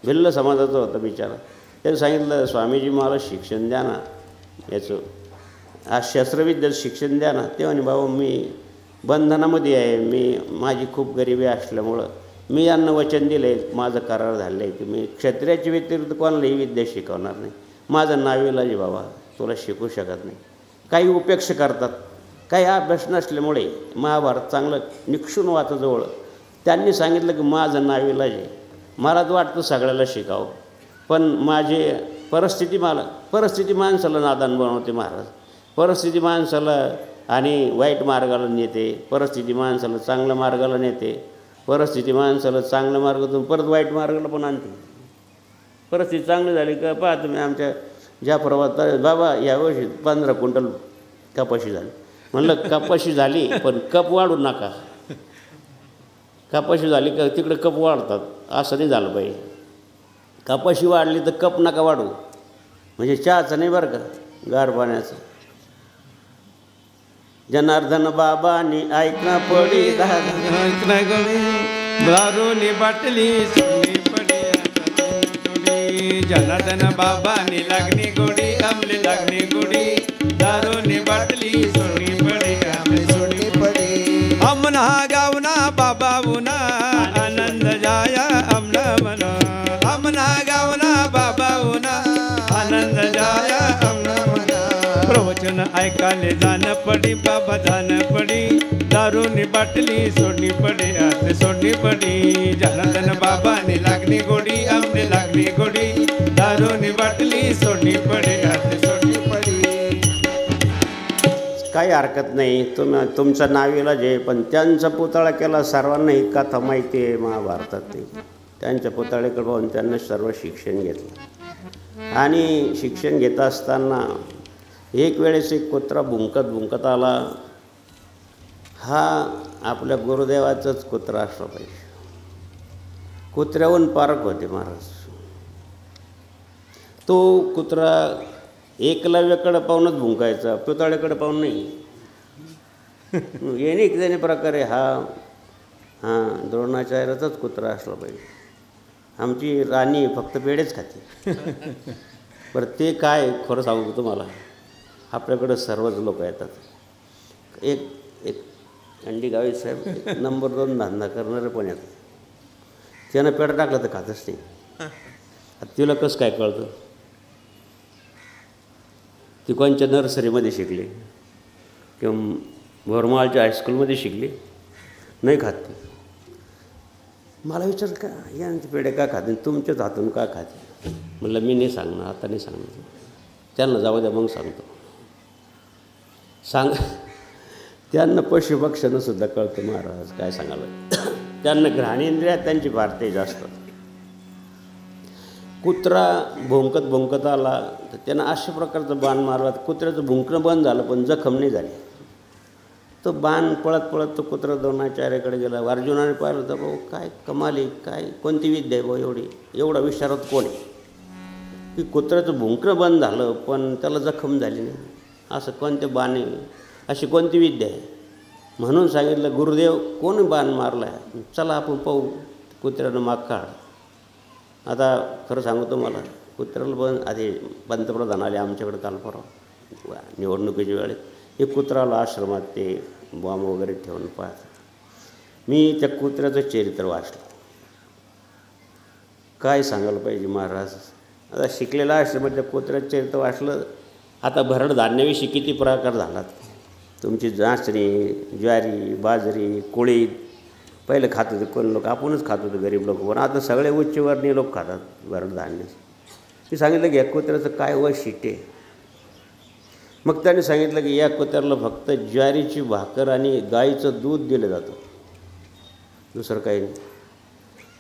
भिल्ल समाजाचं होतं बिचारा. त्यांनी सांगितलं स्वामीजी मला शिक्षण द्या ना, याचं आज शस्त्रविद्येचं शिक्षण द्या ना. ते म्हणे बाबा मी बंधनामध्ये आहे, माझी खूप गरिबी असल्यामुळं मी यांना वचन दिलं आहे, माझं करार झालं आहे की मी क्षत्रियाची व्यतिरिक्त कोणालाही विद्या शिकवणार नाही. माझं नाविलाज आहे बाबा, तुला शिकू शकत नाही. काही उपेक्षा करतात, काही अभ्यास नसल्यामुळे महाभारत चांगलं निक्षून वाचा जवळ. त्यांनी सांगितलं की माझं नाविलाज आहे, मला तर वाटतं सगळ्याला शिकावं, पण माझी परिस्थिती माणसाला नादान बनवते महाराज. परिस्थिती माणसाला आणि वाईट मार्गाला नेते, परिस्थिती माणसाला चांगल्या मार्गाला नेते, परिस्थिती माणसाला चांगल्या मार्गातून परत वाईट मार्गाला पण आणते. परिस्थिती चांगली झाली का पहा तुम्ही आमच्या जाफराबाद बाबा यावर्षी 15 क्विंटल कपाशी झाली. म्हणलं कपाशी झाली पण कप वाढू नका. कपाशी झाली का तिकडे कप वाढतात, असं नाही झालं पाहिजे. कपाशी वाढली तर कप नका वाढू. म्हणजे चहाचं नाही बरं का, गार पाण्याचं. जनार्दन बाबांनी ऐकणं पडी ऐकणं गडी दारूनी बाटली सोडली पडी थोडी. जनार्दन बाबांनी लागणी गोडी आमली लागणी गोडी दारूनी बाटली सोडली पडी आमली सोडली पडी. अमना गावना बाबा उना आनंद जाया अमना मना. अमना गावना बाबा उना आनंद जाया अमना मना. प्रवचन ऐकाले जाणं पडी बाबा जाणं पडी दारूनी बाटली सोडणी पडी आत सोडणी पडी. जनार्दन बाबांनी लागणी गोडी आमने लागणी गोडी दारूनी बाटली सोडणी पडी आत सोडणी पडी. काही हरकत नाही, तुमचं नाविलाज आहे. पण त्यांचा पुतळा केला, सर्वांना ही कथा माहिती आहे महाभारतातली. त्यांच्या पुतळ्याकडे पाहून त्यांना सर्व शिक्षण घेतलं. आणि शिक्षण घेत असताना एक वेळेस एक कुत्रा भुंकत आला. हा आपल्या गुरुदेवाचाच कुत्रा असला पाहिजे. कुत्र्याहून पारख होते महाराज. तो कुत्रा एकलव्याकडे पाहूनच भुंकायचा, पुतळ्याकडे पाहून नाही. येणिक त्याने प्रकारे हां द्रोणाचार्याचाच कुत्रा असला पाहिजे. आमची राणी फक्त पेढेच खाते. बरं ते काय खरं सांगू तुम्हाला, आपल्याकडं सर्वच लोक येतात. एक अंडी गावी साहेब नंबर 2 धंदा करणारे पण येतात. त्यानं पेढा टाकलं तर खातच नाही. तिला कसं काय कळतं, ती कोणच्या नर्सरीमध्ये शिकली किंवा भोरमाळच्या हायस्कूलमध्ये शिकली, नाही खात ती. मला विचार का यांचे पेढे का खाते, तुमच्याच हातून का खाते. म्हणलं मी नाही सांगणार, आता नाही सांगणार, त्यांना जाऊ द्या मग सांगतो. त्यांना पशुपक्ष्यांना सुद्धा कळतं महाराज, काय सांगायला. त्यांना घ्राणेंद्रिया त्यांची भारतीय जास्त. कुत्रा भुंकत आला तर त्यानं अशा प्रकारचं बाण मारला. कुत्र्याचं भुंकणं बंद झालं पण जखम नाही झाली. तो बाण पळत तो कुत्रा द्रोणाचार्याकडे गेला. अर्जुनाने पाहिलं तर भाऊ काय कमाली, काय कोणती विद्या आहे भाऊ एवढा विशारद कोण आहे की कुत्र्याचं भुंकणं बंद झालं पण त्याला जखम झाली नाही. असं कोणते बाण आहे, अशी कोणती विद्या आहे. म्हणून सांगितलं गुरुदेव कोण बाण मारला आहे, चला आपण पाहू. कुत्र्यानं माग काढ. आता खरं सांगू तुम्हाला, कुत्र्याला पण आधी पंतप्रधान आले आमच्याकडे काल परवा निवडणुकीच्या वेळेत. हे कुत्र्याला आश्रमात ते बॉम्ब वगैरे ठेवून पाहत. मी त्या कुत्र्याचं चरित्र वाचलं. काय सांगायला पाहिजे महाराज. आता शिकलेला आश्रमात त्या कुत्र्याचं चरित्र वाचलं. आता भरड धान्याविषयी किती प्रकार झालात. तुमची नाचणी, ज्वारी, बाजरी, कुळीद पहिले खात होते कोण लोक, आपणच खात होतो गरीब लोक, पण आता सगळे उच्चवर्णीय लोक खातात भरड धान्य. मी सांगितलं की या कुत्र्याचं काय वैशिष्ट्य आहे. मग त्याने सांगितलं की या कुत्र्याला फक्त ज्वारीची भाकर आणि गाईचं दूध दिलं जातं, दुसरं काही नाही.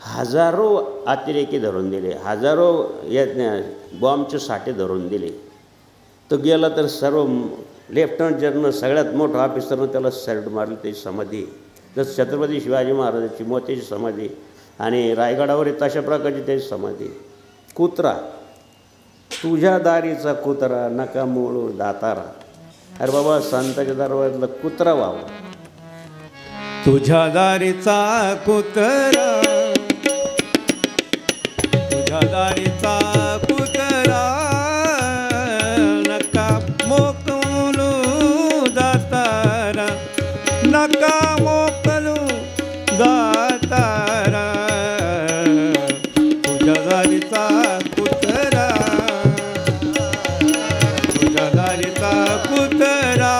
हजारो अतिरेकी धरून दिले, हजारो बॉम्बचे साठे धरून दिले. तो गेला तर सर्व लेफ्टनंट जनरल सगळ्यात मोठं ऑफिसरनं त्याला सॅल्यूट मारली. त्याची समाधी जसं छत्रपती शिवाजी महाराजांची मोत्याची समाधी आणि रायगडावर तशा प्रकारची त्याची समाधी. कुत्रा, तुझ्या दारीचा कुत्रा नका मोळू दातारा. अरे बाबा, संताच्या दरबारातला कुत्रा व्हावा. तुझ्या दारीचा कुत्रा, तुझ्या दारीचा कुत्रा नका मोकलू दातारा, नका मोकलू दातारा. तुझ्या दारीचा कुत्रा, तुझ्या दारीचा कुत्रा.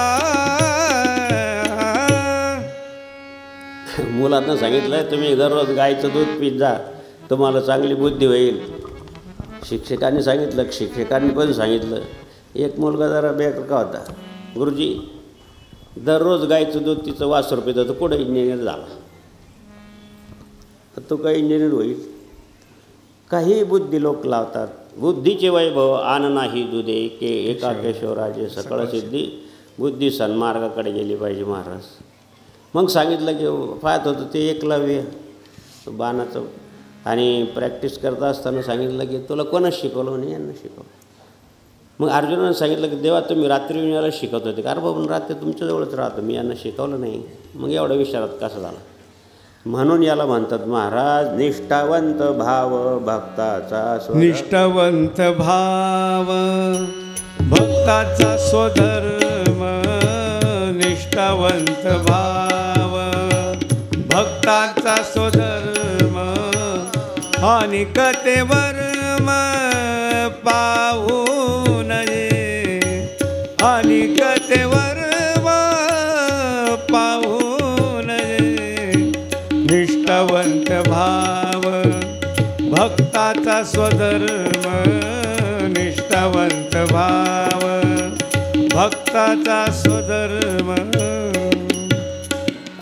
मुलांना सांगितलं तुम्ही दररोज गाईचं दूध पीत जा, तुम्हाला चांगली बुद्धी होईल. शिक्षकांनी सांगितलं, शिक्षकांनी पण सांगितलं. एक मुलगा जरा बेकार होता. गुरुजी, दररोज गाईचं दूध तिचं वासर पित होतं, कुठं इंजिनियर झाला. तो काय इंजिनियर होईल. काही बुद्धी लोक लावतात. बुद्धीचे वैभव आन नाही दुधे के एका केशवराजे सकळ सिद्धी, बुद्धी सन्मार्गाकडे गेली पाहिजे महाराज. मग सांगितलं की पाहत होतं ते एकलव्य बाणाचं, आणि प्रॅक्टिस करता असताना सांगितलं की तुला कोणाच शिकवलं म्हणे, यांना शिकवलं. मग अर्जुनानं सांगितलं की देवा तुम्ही रात्री याला शिकवत होते, कारण बाबा रात्री तुमच्याजवळच राहतो, मी यांना शिकवलं नाही. मग एवढ्या विचारात कसं झाला. म्हणून याला म्हणतात महाराज निष्ठावंत भाव भक्ताचा स्वधर्म. निष्ठावंत भाव भक्ताचा स्वधर्म, निष्ठावंत भाव भक्ताचा स्वधर्म, आणि कथेवर्म पाहू नये, आणि कथेवर्म पाहू नये. निष्ठावंत भाव भक्ताचा स्वधर्म, निष्ठावंत भाव भक्ताचा स्वधर्म.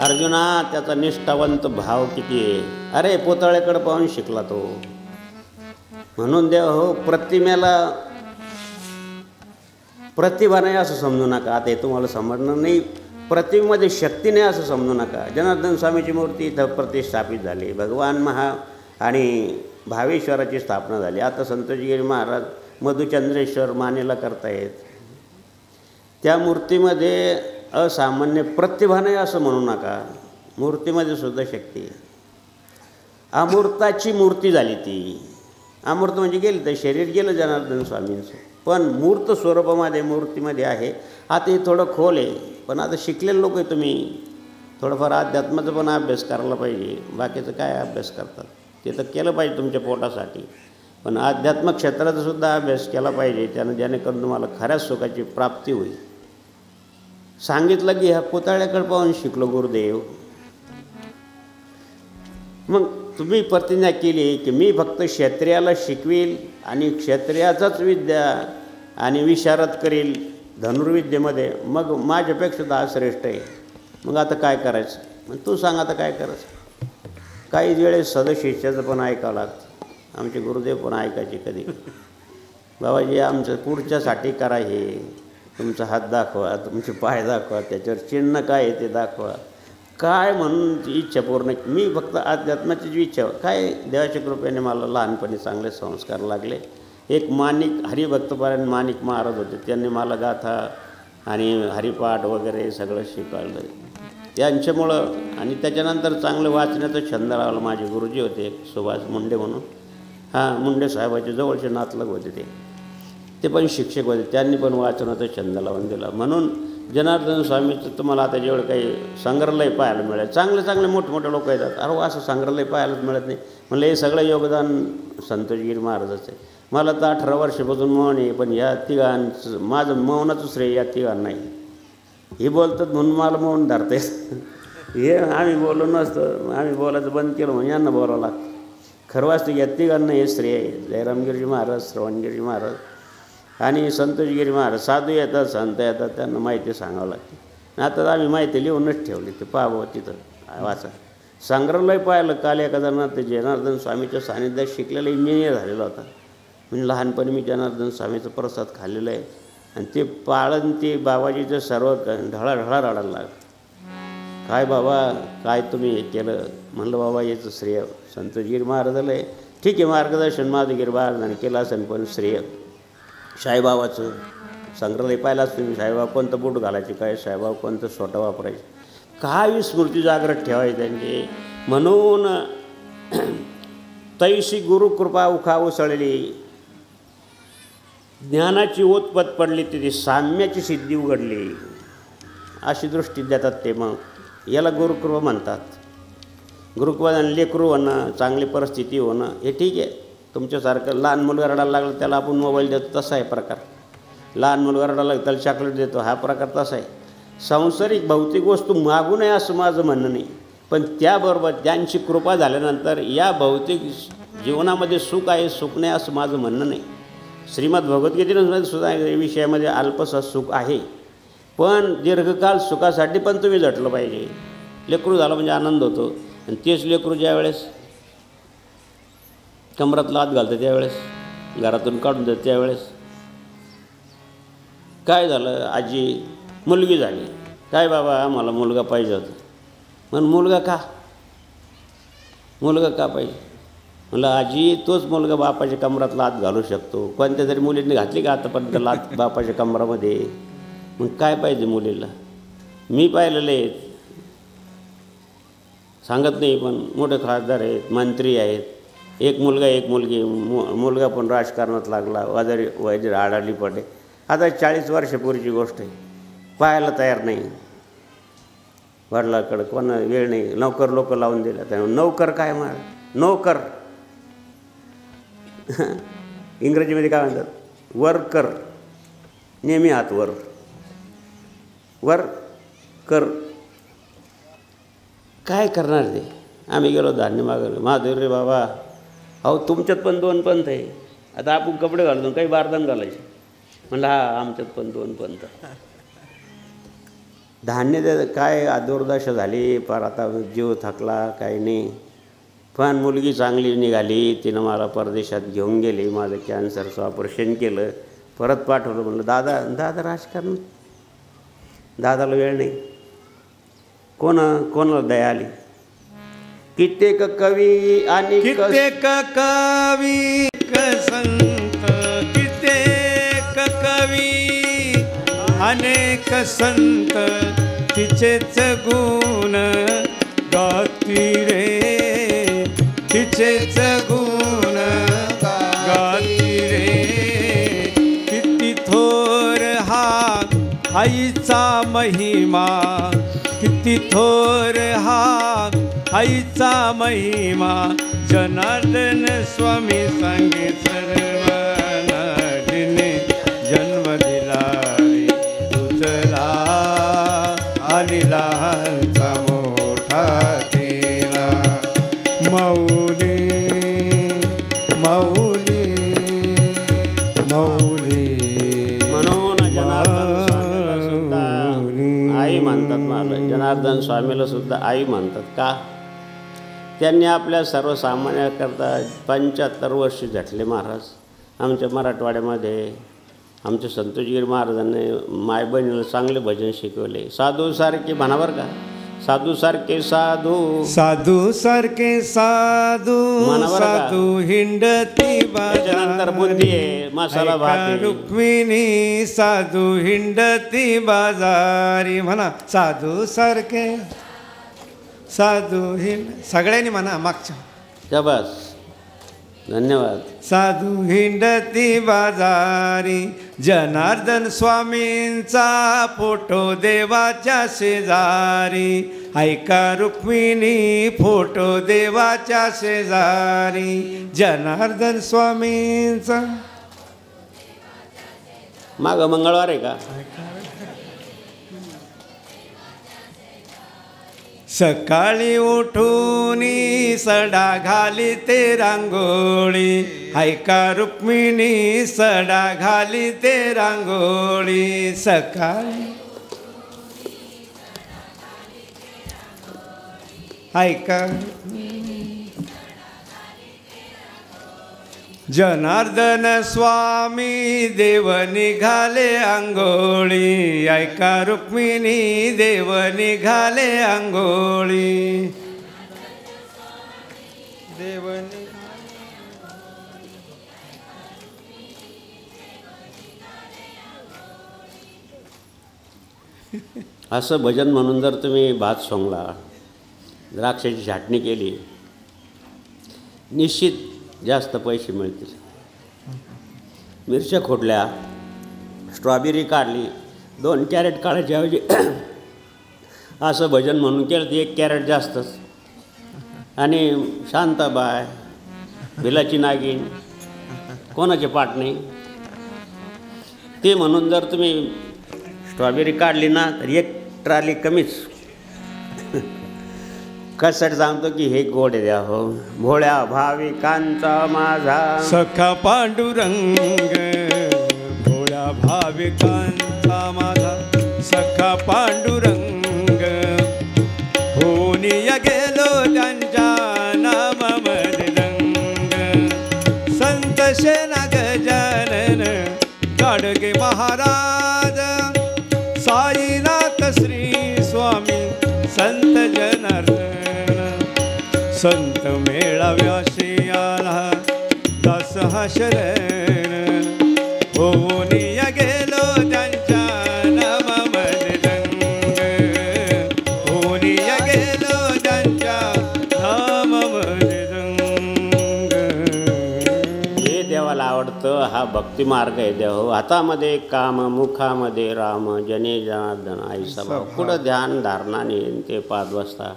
अर्जुना, त्याचा निष्ठावंत भाव किती आहे. अरे पुतळ्याकडे पाहून शिकला तो. म्हणून देव हो, प्रतिमेला प्रतिभा नाही असं समजू नका. आता हे तुम्हाला समजणार नाही. प्रतिमेमध्ये शक्ती नाही असं समजू नका. जनार्दन स्वामीची मूर्ती इथं प्रतिष्ठापित झाली. भगवान आणि भावेश्वराची स्थापना झाली. आता संतोषगिरी महाराज मधुचंद्रेश्वर मानेला करतायत. त्या मूर्तीमध्ये असामान्य प्रतिभा नाही असं म्हणू नका. मूर्तीमध्ये सुद्धा शक्ती आहे. अमूर्ताची मूर्ती झाली ती. अमूर्त म्हणजे गेलं तर शरीर गेलं जनार्दन स्वामींचं, पण मूर्त स्वरूपामध्ये मूर्तीमध्ये आहे. आता हे थोडं खोल आहे, पण आता शिकलेले लोक आहे तुम्ही, थोडंफार अध्यात्माचा पण अभ्यास करायला पाहिजे. बाकीचं काय अभ्यास करतात ते तर केलं पाहिजे तुमच्या पोटासाठी, पण अध्यात्म क्षेत्राचा सुद्धा अभ्यास केला पाहिजे. त्यानं जेणेकरून तुम्हाला खऱ्याच सुखाची प्राप्ती होईल. सांगितलं की ह्या पुतळ्याकडे पाहून शिकलो गुरुदेव. मग तुम्ही प्रतिज्ञा केली की मी फक्त क्षत्रियाला शिकवील आणि क्षत्रियाचाच विद्या आणि विशारद करील धनुर्विद्येमध्ये, मग माझ्यापेक्षा तर श्रेष्ठ आहे. मग आता काय करायचं. मग तू सांग आता काय करायचं. काही वेळेस सदशिष्याचं पण ऐकावं लागतं. आमचे गुरुदेव पण ऐकायचे कधी, बाबाजी आमचं पुढच्यासाठी करा, हे तुमचा हात दाखवा, तुमचे पाय दाखवा, त्याच्यावर चिन्ह काय आहे ते दाखवा, काय म्हणून इच्छा पूर्ण. मी फक्त अध्यात्माचीच इच्छा. काय देवाच्या कृपेने मला लहानपणी चांगले संस्कार लागले. एक माणिक हरिभक्तपरायण माणिक महाराज होते, त्यांनी मला गाथा आणि हरिपाठ वगैरे सगळं शिकवलं त्यांच्यामुळं. आणि त्याच्यानंतर चांगलं वाचण्याचा छंद लावला. माझे गुरुजी होते एक सुभाष मुंडे म्हणून, मुंडे साहेबाचे जवळचे नातलग होते ते पण शिक्षक होते. त्यांनी पण वाचनाचा छंद लावून दिला. म्हणून जनार्दन स्वामीचं तुम्हाला आता जेवढं काही संग्रहालय पाहायला मिळेल, चांगले मोठमोठे लोक येतात. अरे असं संग्रहालय पाहायलाच मिळत नाही. म्हणलं हे सगळं योगदान संतोषगिरी महाराजाचं आहे. मला तर 18 वर्षापासून मौन आहे, पण या तिघांचं माझं मौनाचं श्रेय या तिघांना नाही. हे बोलतात म्हणून मला मौन धरते. हे आम्ही बोललो नसतं, आम्ही बोलायचं बंद केलं म्हणून यांना बोलावं लागतं. खरं वाचतं या तिघांना हे श्रेय आहे. जयरामगिरी महाराज, श्रवणगिरी महाराज आणि संतोषगिरी महाराज. साधू येतात, संत येतात, त्यांना माहिती सांगावं लागते. आता आम्ही माहिती लिहूनच ठेवली. ते पाहावं तिथं वाचा. संग्रहालय पाहिलं. काल एका जणांना ते जनार्दन स्वामीच्या सानिध्यात शिकलेला इंजिनियर झालेला होता. म्हणजे लहानपणी मी जनार्दन स्वामीचा प्रसाद खाल्लेला आहे. आणि ते पाळण ते बाबाजीचं सर्व ढळा रडायला लागलं. काय बाबा काय तुम्ही हे केलं? म्हणलं बाबा याचं श्रेय संत गिरी महाराजाला आहे. ठीक आहे, मार्गदर्शन माझं गिरी महाराजांनी केलं असेल, पण श्रेय साईबाबाचं. संग्रहालय पाहिलाच तुम्ही, साईबाबा कोणतं बूट घालायचे, काय साईबाबा कोणतं स्वतः वापरायचे, काय स्मृती जागृत ठेवायची त्यांची. म्हणून तैशी गुरुकृपा उखा उसळली, ज्ञानाची ओतपत पडली, तिथे साम्याची सिद्धी उघडली, अशी दृष्टी देतात ते. मग याला गुरुकृपा म्हणतात. गुरुकृपा आणि लेकरू होणं, चांगली परिस्थिती होणं हे ठीक आहे. तुमच्यासारखं लहान मुलगा रडायला लागलं त्याला आपण मोबाईल देतो, तसा आहे प्रकार. लहान मुलगा रडायला लागला त्याला चॉकलेट देतो, हा प्रकार तसा आहे. सांसारिक भौतिक वस्तू मागू नये असं माझं म्हणणं नाही, पण त्याबरोबर त्यांची कृपा झाल्यानंतर या भौतिक जीवनामध्ये सुख आहे, सुख नाही असं माझं म्हणणं नाही. श्रीमद भगवद्गीतेनं सुद्धा या विषयामध्ये अल्पसं सुख आहे, पण दीर्घकाल सुखासाठी पण तुम्ही झटलं पाहिजे. लेकरू झालं म्हणजे आनंद होतो, आणि तेच लेकरू ज्यावेळेस कमरात लात घालतं त्यावेळेस, घरातून काढून देतं त्यावेळेस काय झालं? आजी मुलगी झाली, काय बाबा आम्हाला मुलगा पाहिजे होता. म्हणून मुलगा का पाहिजे? म्हणलं आजी तोच मुलगा बापाच्या कमरात लात घालू शकतो. कोणत्या तरी मुलींनी घातली का आतापर्यंत लात बापाच्या कमरामध्ये? मग काय पाहिजे मुलीला? मी पाहिलेले आहेत, सांगत नाही, पण मोठे खासदार आहेत, मंत्री आहेत, एक मुलगा एक मुलगी, मुलगा पण राजकारणात लागला, वजीर आढळली पडे. आता 40 वर्षापूर्वीची गोष्ट आहे, पाहायला तयार नाही. वडिलाकडं कोणा वेळ नाही, नोकर लोक लावून दिला. त्यामुळे नोकर काय मार नोकर इंग्रजीमध्ये काय म्हणतात? वर्कर. नेहमी हात वर कर. काय करणार ते? आम्ही गेलो धान्य मागवलं. महादेव रे बाबा, अहो तुमच्यात पण 2 पंथ आहे. आता आपण कपडे घालतो, काही बारदान घालायचे. म्हणलं हा आमच्यात पण 2 पंथ. धान्य दे, काय दुर्दशा झाली फार. आता जीव थकला, काही नाही. पण मुलगी चांगली निघाली, तिनं मला परदेशात घेऊन गेली, माझं कॅन्सरचं ऑपरेशन केलं, परत पाठवलं. म्हणलं दादा राजकारण, दादाला वेळ नाही. कोणाला दया आली? कित्येक कवी आणि कित्येक कवी संत, कित्येक कवी अनेक संत, तिचेच गुण गाती रे, तिचेच गुण गाती रे. किती थोर हा आईचा महिमा, किती थोर हा आईचा महिमा. जनार्दन स्वामी सांगे सर्वांना, जिने जन्म दिला रे तुझला, आणि लहानचा मोठा केला. मौली मौली मौली. म्हणून जनार्दन स्वामीला सुद्धा आई म्हणतात. मला जनार्दन स्वामीला सुद्धा आई म्हणतात का? त्यांनी आपल्या सर्वसामान्याकरता 75 वर्ष झटले महाराज. आमच्या मराठवाड्यामध्ये आमच्या संतोषगिरी महाराजांनी माय बहिणीला चांगले भजन शिकवले. साधूसारखे म्हणा बरं का, साधूसारखे साधू, साधूसारखे साधू, साधू हिंडती बाजारानंतर बुद्धी आहे, मसाला भात. रुक्मिणी साधू हिंडती बाजारी. म्हणा साधूसारखे साधू सगळ्यांनी म्हणा मागच्या. शाबास, धन्यवाद. साधू हिंडती बाजारी, जनार्दन स्वामींचा फोटो देवाच्या शेजारी. ऐका रुक्मिणी फोटो देवाच्या शेजारी, जनार्दन स्वामींचा. माग मंगळवार आहे का? सकाळी उठून सडा घाली ते रांगोळी. ऐका रुक्मिणी सडा घाली ते रांगोळी. सकाळी ऐका जनार्दन स्वामी देव निघाले आंघोळी, ऐका रुक्मिणी देव निघाले आंघोळी. देव असं भजन म्हणून जर तुम्ही भात सोंगला, द्राक्षाची छाटणी केली, निश्चित जास्त पैसे मिळतील. मिरच्या खोडल्या, स्ट्रॉबेरी काढली, 2 कॅरेट काढायच्या ऐवजी असं भजन म्हणून केलं तर 1 कॅरेट जास्तच. आणि शांताबाय, बिलाची नागिन, कोणाचे पाठ नाही. ते म्हणून जर तुम्ही स्ट्रॉबेरी काढली ना तर 1 ट्राली कमीच. कशासाठी सांगतो की हे गोड द्या हो भोळ्या भाविकांचा माझा सखा पांडुरंग, भोळ्या भाविकांचा माझा सखा पांडुरंग. होनिया गेलो त्यांच्या नामामध्ये रंग, संत शेना गजानन गाडगे महाराज, साईनाथ श्री स्वामी संत जनार्दन. संत मेळाव्याशी आला दास हा शरण, होनिया गेलो त्यांच्या नामामध्ये रंग, होनिया गेलो त्यांच्या नामामध्ये रंग. हे देवाला आवडतं. हा भक्ती मार्ग आहे. देव हातामध्ये काम, मुखामध्ये राम, जने जनार्दन आईसा भाव. कुठं ध्यान धारणा नाही, ते 5 वाजता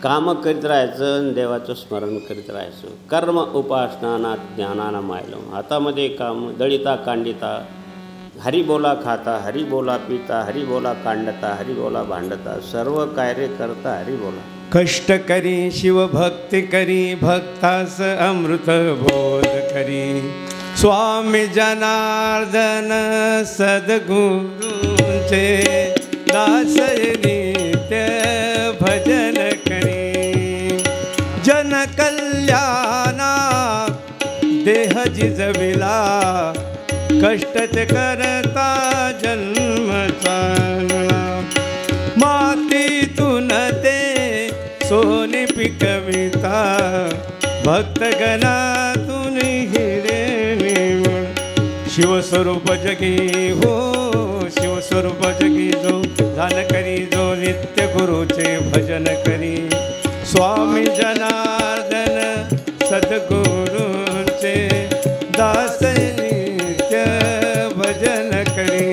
कामं करीत राहायचं, देवाचं स्मरण करीत राहायचं. कर्म उपासना ज्ञानानं मायलं. हातामध्ये काम, दळिता कांडिता, हरी बोला खाता, हरी बोला पिता, हरी बोला कांडता, हरी बोला भांडता, सर्व कार्य करता हरी बोला. कष्ट करी शिवभक्ती करी, भक्तास अमृत बोध करी. स्वामी जनार्दन सद्गुरूंचे दास नित्य भजन करी. जन कल्याणा देह जिजविला, कष्ट ते करता जन्म चालला. मातीतून ते सोने पिकविता, भक्तगणातून हिरे निवड. शिवस्वरूप जगी हो शिवस्वरूप जगी, जो ध्यान करी जो नित्य गुरुचे भजन करी. स्वामी जनार्दन सद्गुरूंचे दास नित्य भजन करी.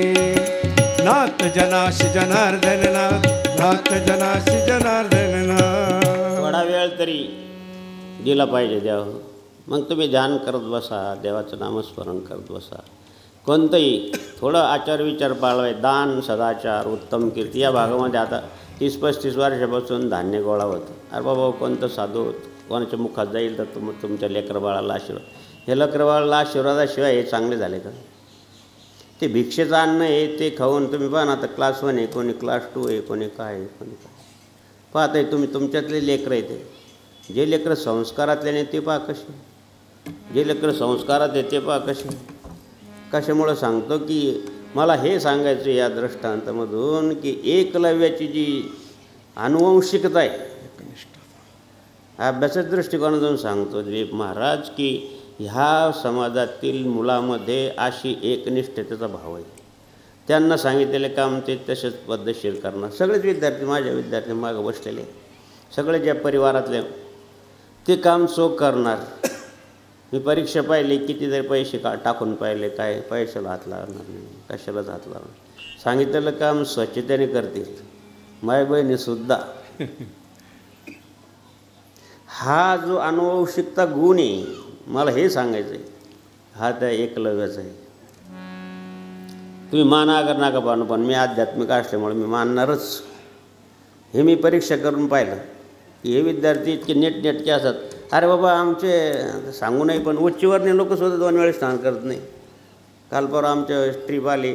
नाथ जनाशी जनार्दन नाथ, नाथ जनाशी जनार्दन नाथ. थोडा वेळ तरी दिला पाहिजे देव. मग तुम्ही ध्यान करत बसा, देवाचं नामस्मरण करत बसा. कोणतंही थोडं आचार विचार पाळवाय. दान, सदाचार, उत्तम कीर्ती. या भागामध्ये आता 30-35 वर्षापासून धान्य गोळा होतं. अरे बाबा, कोणतं साधू कोणाच्या मुखात जाईल तर तुमच्या लेकरबाळाला आशीर्वाद. हे लेकरबाळाला आशीर्वादाशिवाय हे चांगले झाले का? ते भिक्षेचं अन्न आहे, ते खाऊन तुम्ही पहा ना. आता क्लास 1 आहे, कोणी क्लास 2 आहे, कोणी काय आहे, कोणी काय. पाहता आहे तुम्ही, तुमच्यातले लेकरं आहे ते. जे लेकरं संस्कारातले नाही ते पहा कसे, जे लेकरं संस्कारात आहे ते पहा कसे. कशामुळं सांगतो की मला हे सांगायचं या दृष्टांतामधून की एकलव्याची जी अनुवंशिकता आहे, अभ्यासाच्या दृष्टिकोनातून सांगतो दिलीप महाराज की ह्या समाजातील मुलामध्ये अशी एकनिष्ठतेचा भाव आहे. त्यांना सांगितलेले काम ते तसेच पद्धतशीर करणार. सगळेच विद्यार्थी, माझ्या विद्यार्थी मागं बसलेले, सगळे ज्या परिवारातले, ते काम चोख करणार. मी परीक्षा पाहिली, किती जरी पैसे टाकून पाहिले, काय पैशाला हात लावणार नाही, कशालाच हात लावणार. सांगितलेलं काम स्वच्छतेने करतील. माय बहिणीसुद्धा. हा जो अनुवंशिकता गुण आहे, मला हे सांगायचं आहे, हा त्या एकलव्याचा आहे. तुम्ही माना अगर नका पाहणं, पण मी आध्यात्मिक असल्यामुळे मी मानणारच. हे मी परीक्षा करून पाहिलं की हे विद्यार्थी इतके नेटके असतात. अरे बाबा, आमचे सांगू नाही पण उच्चवर्णीय लोकसुद्धा 2 वेळेस स्नान करत नाही. काल परवा आमच्या ट्रीप आली,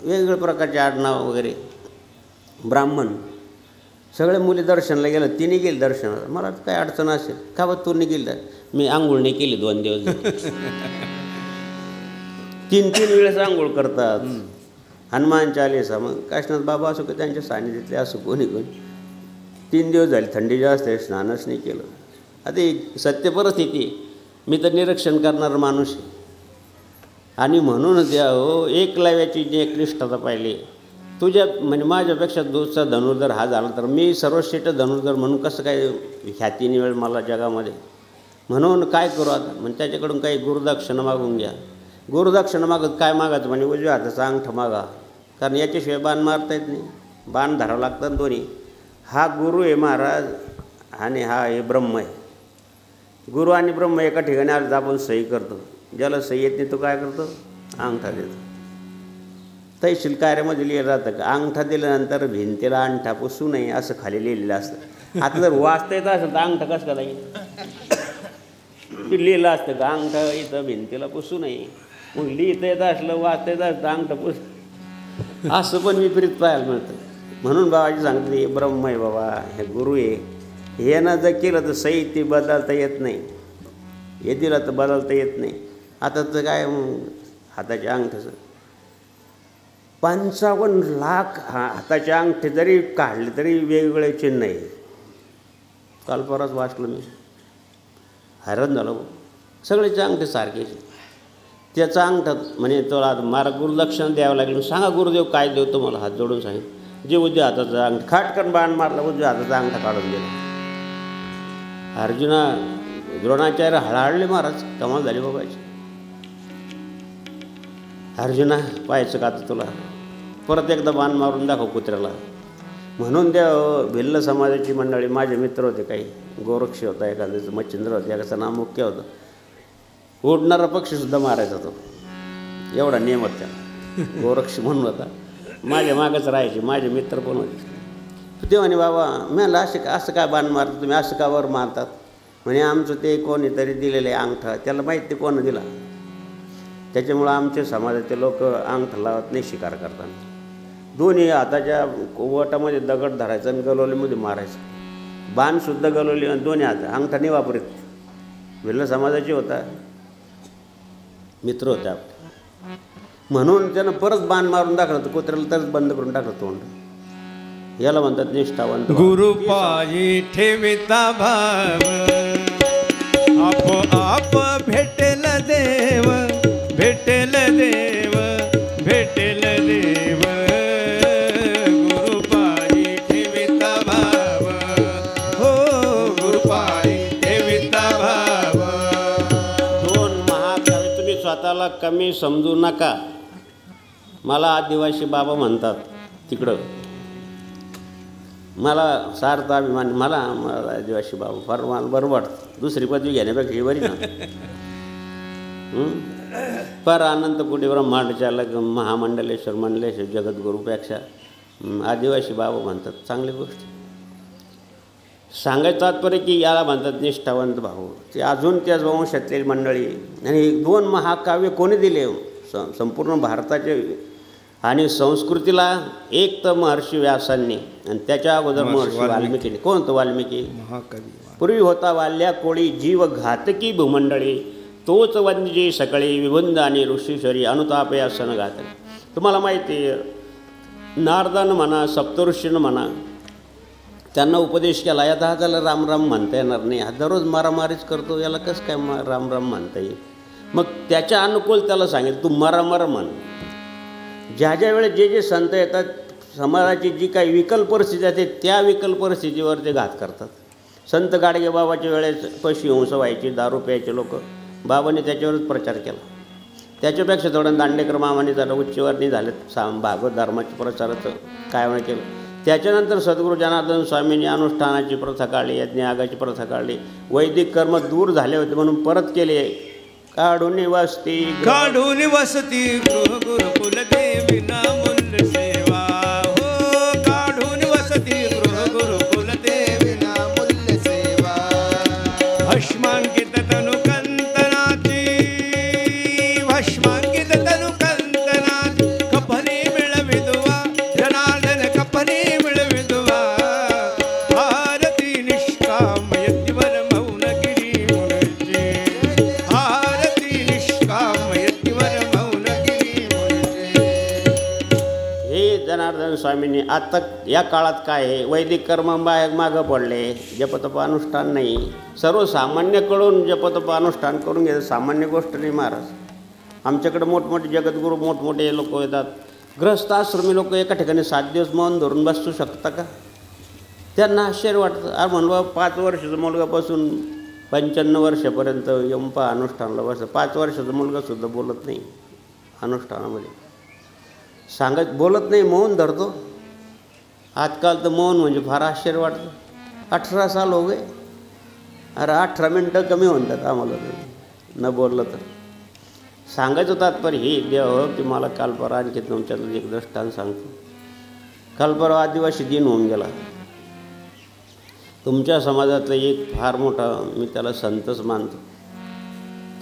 वेगवेगळ्या प्रकारचे आडनाव वगैरे, ब्राह्मण सगळ्या मुली दर्शनाला गेलं, तिने गेली दर्शनाला. मला काय अडचण असेल का बा तू नाही गेली? मी आंघोळ नाही केली 2 दिवस. 3 वेळेस आंघोळ करतात. हनुमान चालीसा. मग काशीनाथ बाबा असो की त्यांच्या सान्निध्यातले असो कोणी 3 दिवस झाले, थंडी जास्त आहे, स्नानच नाही केलं. आता ही सत्य परिस्थिती. मी तर निरीक्षण करणारा माणूस आहे. आणि म्हणून द्या हो, एकलव्याची जी एक निष्ठता पाहिली. तुझ्या म्हणजे माझ्यापेक्षा दुसरा धनुर्धर हा झाला तर मी सर्वश्रेष्ठ धनुर्धर म्हणून कसं काय ख्याती निवळ मला जगामध्ये. म्हणून काय करू आता? म्हणजे त्याच्याकडून काही गुरुदक्षिणा मागून घ्या. गुरुदक्षिणा मागत काय मागायचं? म्हणजे उजव्या हाताचा अंगठा मागा, कारण याच्याशिवाय बाण मारता येत नाही. बाण धरावं लागतात दोन्ही. हा गुरु आहे महाराज आणि हा आहे ब्रह्म आहे. गुरु आणि ब्रह्म एका ठिकाणी आलं तर आपण सही करतो. ज्याला सही येत नाही तो काय करतो? अंगठा देतो. तहसील कार्यामध्ये लिहिलं राहतं का अंगठा दिल्यानंतर भिंतीला अंगठा पुसू नये असं खाली लिहिलेलं असतं. आता जर वाचता येत असेल तर अंगठा कसं का लागेल? लिहिलं असतं का अंगठा इथं भिंतीला पुसू नये. मग लिहिता येत असलं, वाचता येत असतं अंगठा पुस, असं पण विपरीत पाहायला मिळतं. म्हणून बाबाजी सांगते हे ब्रह्म आहे बाबा, हे गुरु आहे. हे ना जर केलं तर सही ती बदलता येत नाही, हे दिलं तर बदलता येत नाही. आता तर काय हाताच्या अंगठ्याचं 55 लाख हाताचे अंगठे जरी काढले तरी वेगवेगळे चिन्ह आहे. काल परवाच वाचलं मी, हैराण झालो. सगळेचे अंगठे सारखेच. त्याचा अंगठा म्हणजे तुला मारा गुरुदक्षिणा द्यावं लागेल. सांगा गुरुदेव काय देऊ तुम्हाला? हात जोडून सांगितलं. जे उजव्या हाताचा अंगठा खाटकन बाण मारला, उजव्या हाताचा अंगठा काढून दिला. अर्जुना द्रोणाचार्य हळहळले महाराज, कमाल झाली बाबाची. अर्जुना पाहायचं का आता तुला? परत एकदा बाण मारून दाखव कुत्र्याला. म्हणून त्या भिल्ल समाजाची मंडळी माझे मित्र होते काही. गोरक्ष होता एखाद्याचं, मच्छिंद्र होते एखाद्याचं नाव मुख्य होतं. उडणारा पक्षीसुद्धा मारायचा तो, एवढा नियम होता त्याला. गोरक्ष म्हणून होता. माझ्या मागच राहायचे, माझे मित्र पण होते. ते म्हणे बाबा मला असं काय बाण मारता तुम्ही, असं का वर मारतात? म्हणे आमचं ते कोणीतरी दिलेलं आहे अंगठा, त्याला माहीत ते कोण दिला. त्याच्यामुळं आमच्या समाजाचे लोक अंगठा लावत नाही, शिकार करतात. दोन्ही हाताच्या वटामध्ये दगड धरायचा आणि गलोलीमध्ये मारायचं. बाणसुद्धा गलोली आणि दोन्ही हात, अंगठा नाही वापरत. भिल्ल समाजाचे होता, मित्र होता. म्हणून त्यानं परत बाण मारून दाखवलं तर कुत्र्याला तरच बंद करून टाकलं तोंड. याला म्हणतात निष्ठावंत. गुरु पायी ठेविता भाव, आप भेटेल देव, भेटेल देव, भेटेल देव. गुरु पायी ठेविता भाव, हो गुरु पायी ठेविता भाव. 2 महाकाव्य तुम्ही स्वतःला कमी समजू नका. मला आदिवासी बाबा म्हणतात तिकडं, मला सार्थ अभिमान. मला आदिवासी बाबा फार मला बरं वाटतं. दुसरी पदवी घेण्यापेक्षा ही बरी ना. पर अनंत कोटी ब्रह्मांडच्या अलग महामंडलेश्वर मंडलेश्वर जगद्गुरूपेक्षा आदिवासी बाबा म्हणतात चांगली गोष्ट. सांगायचं तात्पर्य की याला म्हणतात निष्ठावंत भाऊ. ते अजून त्याच वंशातली मंडळी. आणि 2 महाकाव्य कोणी दिले संपूर्ण भारताचे आणि संस्कृतीला? एक तर महर्षी व्यासांनी आणि त्याच्या अगोदर महर्षी वाल्मिकीने. कोण होतं वाल्मिकी? महाकवी. पूर्वी होता वाल्या कोळी जीव घातकी भूमंडळी, तोच वंदजे सकळी विबुंद आणि ऋषीश्वरी अनुतापे आसन घातले. तुम्हाला माहिती आहे नारदानं म्हणा, सप्तऋषीनं म्हणा, त्यांना उपदेश केला. आता हा त्याला रामराम म्हणता येणार नाही, हा दररोज मारामारीच करतो, याला कसं काय रामराम म्हणता येईल? मग त्याच्या अनुकूल त्याला सांगितलं तू मरामर म्हण. ज्या ज्या वेळेस जे संत येतात, समाजाची जी काही विकल परिस्थिती असते त्या विकल परिस्थितीवर ते घात करतात. संत गाडगे बाबाच्या वेळेस पशुहिंस व्हायची, दारू प्यायचे लोक. बाबांनी त्याच्यावरच प्रचार केला. त्याच्यापेक्षा थोडं दांडेकर मामाने जरा उच्चवर्णी झालेत, भागवत धर्माच्या प्रचाराचं काय केलं. त्याच्यानंतर सद्गुरू जनार्दन स्वामींनी अनुष्ठानाची प्रथा काढली, यज्ञयागाची प्रथा काढली. वैदिक कर्म दूर झाले होते म्हणून परत केले. काढून वसती गृह गुरुकुल देवी नामूल्य सेवा, हो काढून वसती गृह गुरुकुल देवी नामूल्य सेवा. भस्मांकित तनु कंतनाची, भस्मांकित तनु कंतनाची, कपरी मिळविदुवा जनार्दन, कपरी मिळविदुवा. स्वामींनी आता या काळात काय आहे, वैदिक कर्म मागं पडले, जपतप अनुष्ठान नाही. सर्वसामान्यकडून जपतप अनुष्ठान करून घ्यायचं सामान्य गोष्ट नाही महाराज. आमच्याकडे मोठमोठे जगद्गुरू मोठमोठे लोक येतात. ग्रस्त आश्रमी लोक एका ठिकाणी 7 दिवस मौन धरून बसू शकता का? त्यांना आश्चर्य वाटतं. अरे म्हणलं 5 वर्षाचा मुलगापासून 95 वर्षापर्यंत यंपा अनुष्ठानाला बसतं. 5 वर्षाचा मुलगासुद्धा बोलत नाही अनुष्ठानामध्ये, सांगत बोलत नाही, मौन धरतो. आजकाल तर मौन म्हणजे फार आश्चर्य वाटतं. 18 साल हो गए. अरे 18 मिनटं कमी म्हणतात आम्हाला न बोललं तर. सांगायचं तात्पर्य हे देव की मला काल परवा आणखी तुमच्यातलं एक दृष्टांत सांगतो. काल परवा आदिवासी दिन होऊन गेला. तुमच्या समाजातलं एक फार मोठा, मी त्याला संतच मानतो,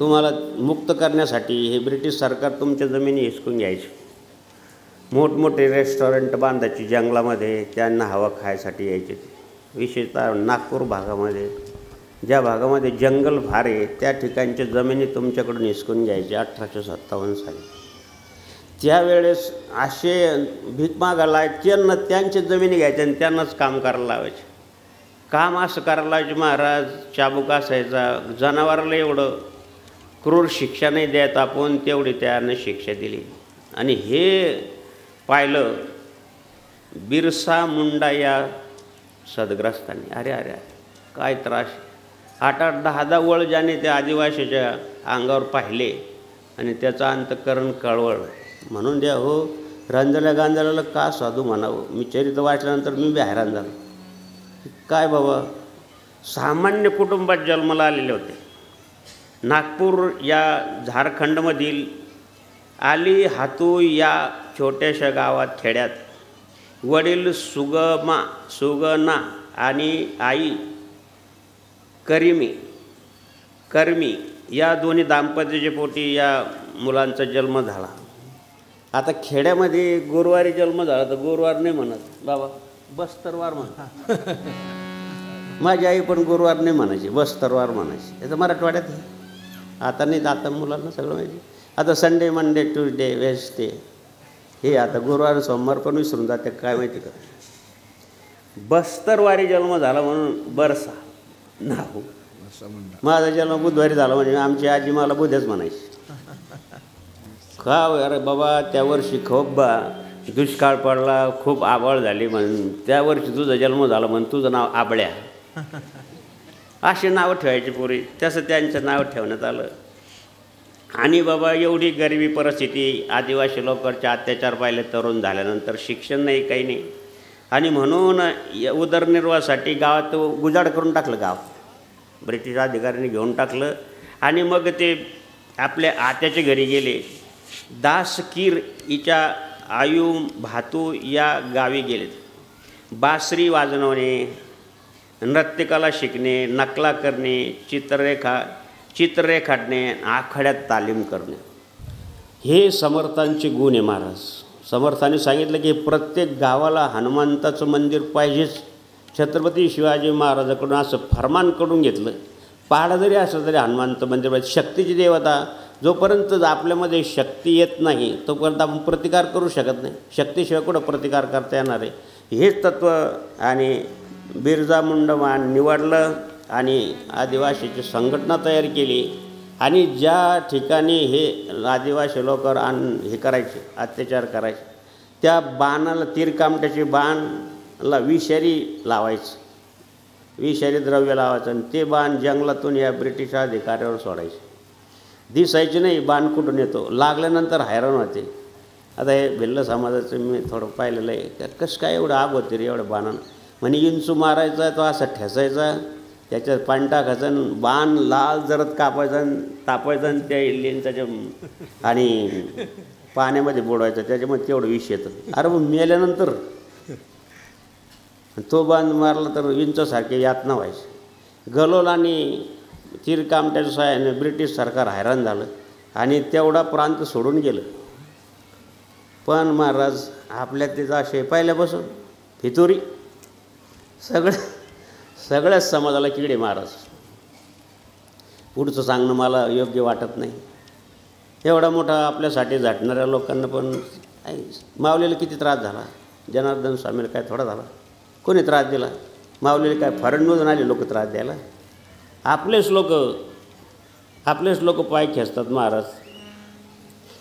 तुम्हाला मुक्त करण्यासाठी हे ब्रिटिश सरकार तुमच्या जमिनी हिसकून घ्यायची. मोठमोठे रेस्टॉरंट बांधायची जंगलामध्ये, त्यांना हवा खायसाठी यायचे. विशेषतः नागपूर भागामध्ये, ज्या भागामध्ये जंगल फार आहे त्या ठिकाणच्या जमिनी तुमच्याकडून हिसकून घ्यायचे 1857 साली. त्यावेळेस असे भीक मागायला त्यांना त्यांच्या जमिनी घ्यायच्या आणि त्यांनाच काम करायला लावायचे. काम असं करायला लावायचे महाराज, चाबूक असायचा. जनावराला एवढं क्रूर शिक्षा नाही द्यायत आपण, तेवढी त्यानं शिक्षा दिली. आणि हे पाहिलं बिरसा मुंडा या सदग्रस्तांनी. अरे अरे अरे काय त्रास. 8-8, 10-10 वळ ज्याने त्या आदिवासीच्या अंगावर पाहिले आणि त्याचं अंतःकरण कळवळ. म्हणून द्या हो, रंजल्या गांजल्याला का साधू म्हणावं. मी चरित्र वाचल्यानंतर मी बी हैराण झालो. काय बाबा, सामान्य कुटुंबात जन्माला आलेले होते. नागपूर या झारखंडमधील आली हातू या छोट्याशा गावात, खेड्यात वडील सुगना आणि आई कर्मी या दोन्ही दाम्पत्याच्या पोटी या मुलांचा जन्म झाला. आता खेड्यामध्ये गुरुवारी जन्म झाला तर गुरुवार नाही म्हणत बाबा, बस्तरवार म्हणा. माझी आई पण गुरुवार नाही म्हणायची, बस्तरवार म्हणायची. याचं मराठवाड्यात आहे. आता नाही, आता मुलांना सगळं माहिती. आता संडे, मंडे, ट्यूजडे, वेस्डे हे आता गुरुवार सोमवार पण विसरून जाते काय माहिती का. बस्तरवारी जन्म झाला म्हणून बरसा नाव. माझा जन्म बुधवारी झाला म्हणजे आमची आजी मला बुधच म्हणायची. का अरे बाबा, त्या वर्षी खूप दुष्काळ पडला, खूप आबाळ झाली म्हणून त्या वर्षी तुझा जन्म झाला म्हणून तुझं नाव आबळ्या. असे नावं ठेवायचे पूर्वी. तसं त्यांचं नाव ठेवण्यात आलं. आणि बाबा एवढी गरिबी परिस्थिती, आदिवासी लोकांचे अत्याचार पाहिले तरुण झाल्यानंतर, शिक्षण नाही, काही नाही. आणि म्हणून उदरनिर्वाहासाठी गावात गुजाड करून टाकलं गाव. ब्रिटिश अधिकाऱ्यांनी घेऊन टाकलं. आणि मग ते आपल्या आत्याच्या घरी गेले. दासकीर हिच्या आयु भातू या गावी गेले. बासरी वाजवणे, नृत्यकला शिकणे, नकला करणे, चित्ररेखाटणे, आखाड्यात तालीम करणे, हे समर्थांचे गुण आहे महाराज. समर्थांनी सांगितलं की प्रत्येक गावाला हनुमंताचं मंदिर पाहिजेच. छत्रपती शिवाजी महाराजाकडून असं फरमान करून घेतलं, पहाड जरी असलं तरी हनुमंत मंदिर पाहिजे. शक्तीची देवता, जोपर्यंत आपल्यामध्ये शक्ती येत नाही तोपर्यंत आपण प्रतिकार करू शकत नाही. शक्तीशिवाय कुठं प्रतिकार करता येणार आहे. हेच तत्त्व आणि बिरसा मुंडा निवडलं आणि आदिवासीची संघटना तयार केली. आणि ज्या ठिकाणी हे आदिवासी लोकांवर हे करायचे, अत्याचार करायचे, त्या बाणाला, तीरकामट्याचे बाणला विषारी लावायचं, विषारी द्रव्य लावायचं आणि ते बाण जंगलातून या ब्रिटिश अधिकाऱ्यावर सोडायचे. दिसायचे नाही बाण कुठून येतो. लागल्यानंतर हैराण होते. आता हे भिल्ल समाजाचं मी थोडं पाहिलेलं आहे. कसं काय एवढं आग होते रे एवढं बाणानं. म्हणे इंचू मारायचा, तो असा ठेसायचा, त्याच्यात पाणी टाकायचं, बाण लाल जरत कापायचा, तापायचा आणि त्या लेंचाच्या आणि पाण्यामध्ये बुडवायचं, त्याच्यामध्ये तेवढं विष येतं. अरे मग मेल्यानंतर तो बाण मारला तर विंचासारखे यातना व्हायचे. गलोल आणि तीरकामट्याच्या सहाय्याने ब्रिटिश सरकार हैराण झालं आणि तेवढा प्रांत सोडून गेलं. पण महाराज आपल्या तिथं असे पहिल्यापासून फितुरी सगळ्याच समाजाला किडे महाराज. पुढचं सांगणं मला योग्य वाटत नाही. एवढा मोठा आपल्यासाठी झटणाऱ्या लोकांना पण मावलेला किती त्रास झाला. जनार्दन स्वामीला काय थोडा झाला? कोणी त्रास दिला? माऊलीला काय फॉरेनमधून आले लोक त्रास द्यायला? आपलेच लोक पाय खेचतात महाराज.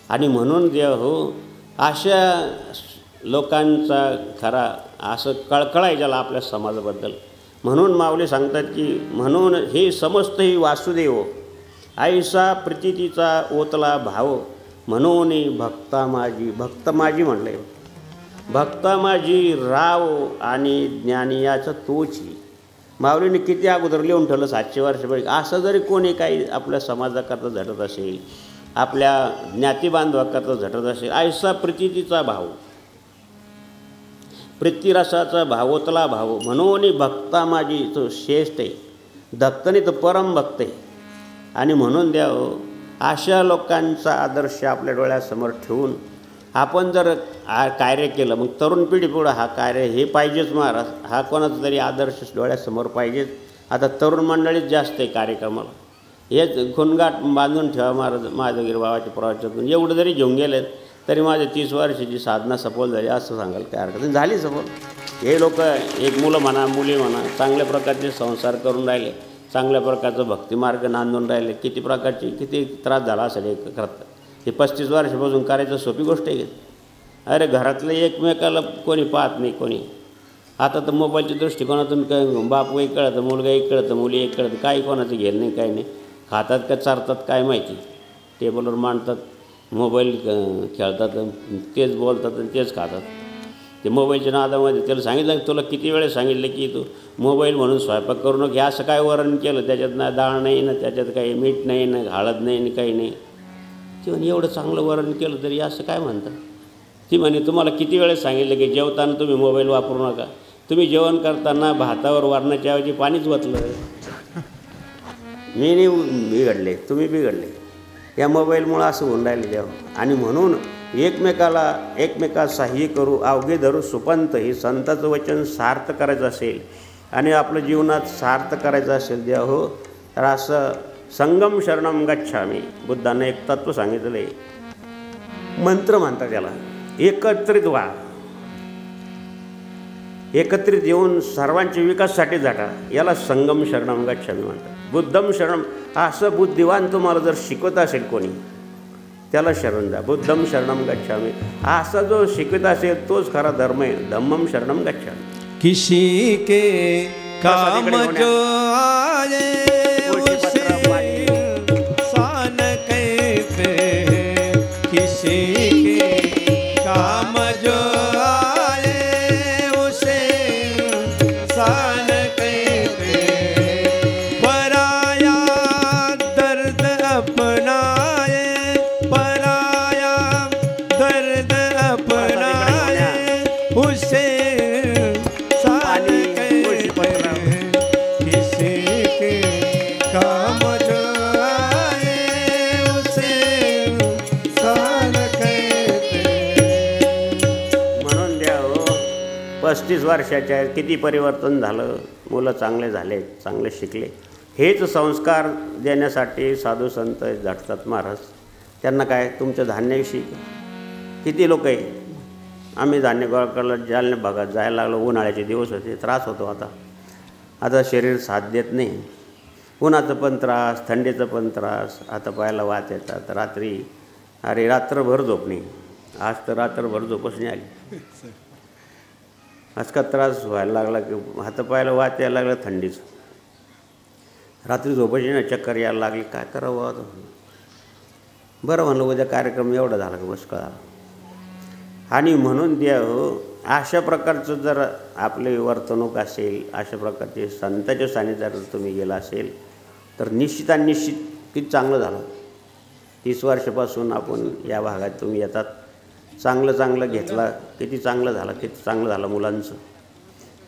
आणि म्हणून देव हो अशा लोकांचा खरा असं कळकळाय ज्याला आपल्या समाजाबद्दल. म्हणून माऊली सांगतात की म्हणून हे समस्त ही वासुदेव ऐसा प्रीतीचा ओतला भाव म्हणून भक्ता माझी म्हणलंय. भक्ता माझी राव आणि ज्ञानी याचं तोची. माऊलीने किती अगोदर लिहून ठेवलं 700 वर्षापूर्वी. असं जरी कोणी काही आपल्या समाजाकरता झटत असेल, आपल्या ज्ञातीबांधवाकरता झटत असेल, ऐसा प्रीतीचा भाव, प्रीतिरसाचा भावोतला भाव म्हणून भक्ता माझी तो श्रेष्ठ आहे. धक्तनी तर परम भक्त आहे. आणि म्हणून द्याव अशा लोकांचा आदर्श आपल्या डोळ्यासमोर ठेवून आपण जर कार्य केलं, मग तरुण पिढी पुढं हा कार्य हे पाहिजेच महाराज. हा कोणाचा तरी आदर्श डोळ्यासमोर पाहिजेच. आता तरुण मंडळीच जास्त आहे कार्यक्रमाला. हेच खुणगाट बांधून ठेवा महाराज महादेवगिरी बाबाच्या प्रवचनातून. एवढं जरी घेऊन गेलेत तरी माझ्या 30 वर्षाची साधना सफल झाली असं सांगाल काय हरकत नाही. झाली सफल. हे लोक एक मुलं म्हणा मुली म्हणा चांगल्या प्रकारचे संसार करून राहिले, चांगल्या प्रकारचं भक्तिमार्ग नांदून राहिले. किती त्रास झाला असेल हे करता. हे 35 वर्षापासून करायचं सोपी गोष्ट आहे. अरे घरातलं एकमेकाला कोणी पाहत नाही कोणी. आता तर मोबाईलच्या दृष्टिकोनातून काय बाप एक कळतं, मुलगा एक कळतं, मुली एक कळतं, काही कोणाचं घेणं नाही काही नाही. खातात का चारतात काय माहिती. टेबलवर मांडतात, मोबाईल खेळतात, तेच बोलतात आणि तेच खातात. ते मोबाईलच्या नादामध्ये त्याला सांगितलं की तुला किती वेळेस सांगितलं की तू मोबाईल म्हणून स्वयंपाक करू नको. असं काय वरण केलं त्याच्यात ना डाळ नाही ना त्याच्यात काही मीठ नाही ना हळद नाही ना काही नाही. ती म्हणे एवढं चांगलं वरण केलं तरी असं काय म्हणता. ती म्हणे तुम्हाला किती वेळेस सांगितलं की जेवताना तुम्ही मोबाईल वापरू नका. तुम्ही जेवण करताना भातावर वरणाच्या ऐवजी पाणीच ओतलं. मी नाही बिघडले, तुम्ही बिघडले. या मोबाईलमुळं असं होऊन राहिले देव. आणि म्हणून एकमेकाला सहाय्य करू अवघे धरू सुपंत. हे संताचं वचन सार्थ करायचं असेल आणि आपलं जीवनात सार्थ करायचं असेल देव हो, तर असं संगम शरणम गच्छामी. बुद्धानं एक तत्त्व सांगितलं आहे, मंत्र म्हणतात त्याला. एकत्रित व्हा, एकत्रित येऊन सर्वांच्या विकासासाठी झटा. याला संगम शरणम गच्छामी म्हणतात. बुद्धम शरणम. असं बुद्धिवान तुम्हाला जर शिकवत असेल कोणी त्याला शरण जा. बुद्धम शरणम गच्छामी असा जो शिकवत असेल तोच खरा धर्म आहे. धम्मम शरणम गच्छामी. किसी के काम जो आए सान कहते, किसी के काम जो आए उसे सान कहते. पराया दर्द अपनाए, पराया दर्द अपनाए उसे सान कहते. किसी के काम जो आए उसे सान कहते. म्हणून द्या हो 35 वर्षाच्या आहेत, किती परिवर्तन झालं. मुलं चांगले झाले, चांगले शिकले. हेच संस्कार देण्यासाठी साधू संत झटतात महाराज. त्यांना काय तुमच्या धान्याविषयी किती लोक आहे. आम्ही धान्य गोळा करायला जालन्या भागात जायला लागलो. उन्हाळ्याचे दिवस होते, त्रास होतो. आता शरीर साथ देत नाही. उन्हाचं पण त्रास, थंडीचं पण त्रास, हातापायाला वात येतात. रात्री अरे रात्रभर झोप नाही. आज तर रात्रभर झोपच नाही आली. आज का त्रास व्हायला लागला की हातापायाला वात यायला लागलं थंडीचं. रात्री झोपायची ना चक्कर यायला लागली. काय करावं आता. बरं म्हणलं उद्या कार्यक्रम एवढा झाला की बस कळा. आणि म्हणून द्या हो अशा प्रकारचं जर आपली वर्तणूक असेल, अशा प्रकारचे संतांच्या सानिध्यात तुम्ही गेला असेल तर निश्चित किती चांगलं झालं. 30 वर्षापासून आपण या भागात तुम्ही येतात. चांगलं घेतला. किती चांगलं झालं मुलांचं.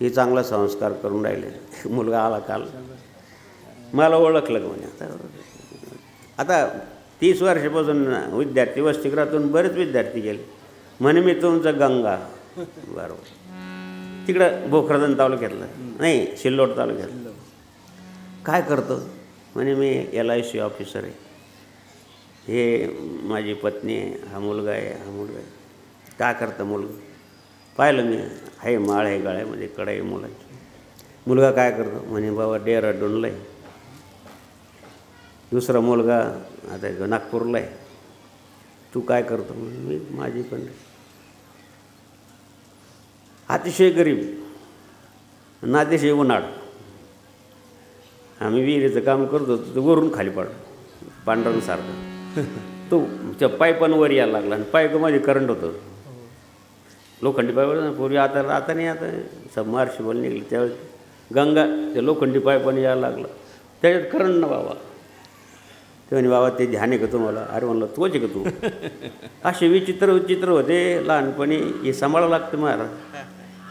हे चांगला संस्कार करून राहिले. मुलगा आला काल मला ओळखलं का म्हणे. आता 30 वर्षापासून विद्यार्थी वसतिगृहातून बरेच विद्यार्थी गेले. म्हणे मी तुमचं गंगा बरोबर तिकडं भोकरदन तालुक्यातलं नाही सिल्लोड तालुक्यातलं. काय करतो म्हणे मी LIC ऑफिसर आहे. हे माझी पत्नी आहे, हा मुलगा आहे. काय करतं मुलगा. पाहिलं मी, आहे माळ आहे गळ्यामध्ये, कडाई मुलाची. मुलगा काय करतो म्हणे, बाबा डेहराडूनला आहे. दुसरा मुलगा आता नागपूरला आहे. तू काय करतो म्हणे, मी माझी पण अतिशय गरीब, अतिशय उन्हाळ. आम्ही विहिरीचं काम करतो, तो वरून खाली पड पांढरणसारखं. तो त्या पाईपांवर यायला लागला आणि पाईपामध्ये करंट होतं, लोखंडी पाईप. पूर्वी आता नाही, आता सबमर्सिबल निघली. त्यावेळेस गंगा त्या लोखंडी पाईपाने यायला लागलं, त्याच्यात करंट ना बाबा. ते म्हणे, बाबा ते ध्यान आहे का तुम्हाला? अरे म्हणलं, तोच आहे का तू? असे विचित्र होते लहानपणी. हे सांभाळावं लागतं महाराज.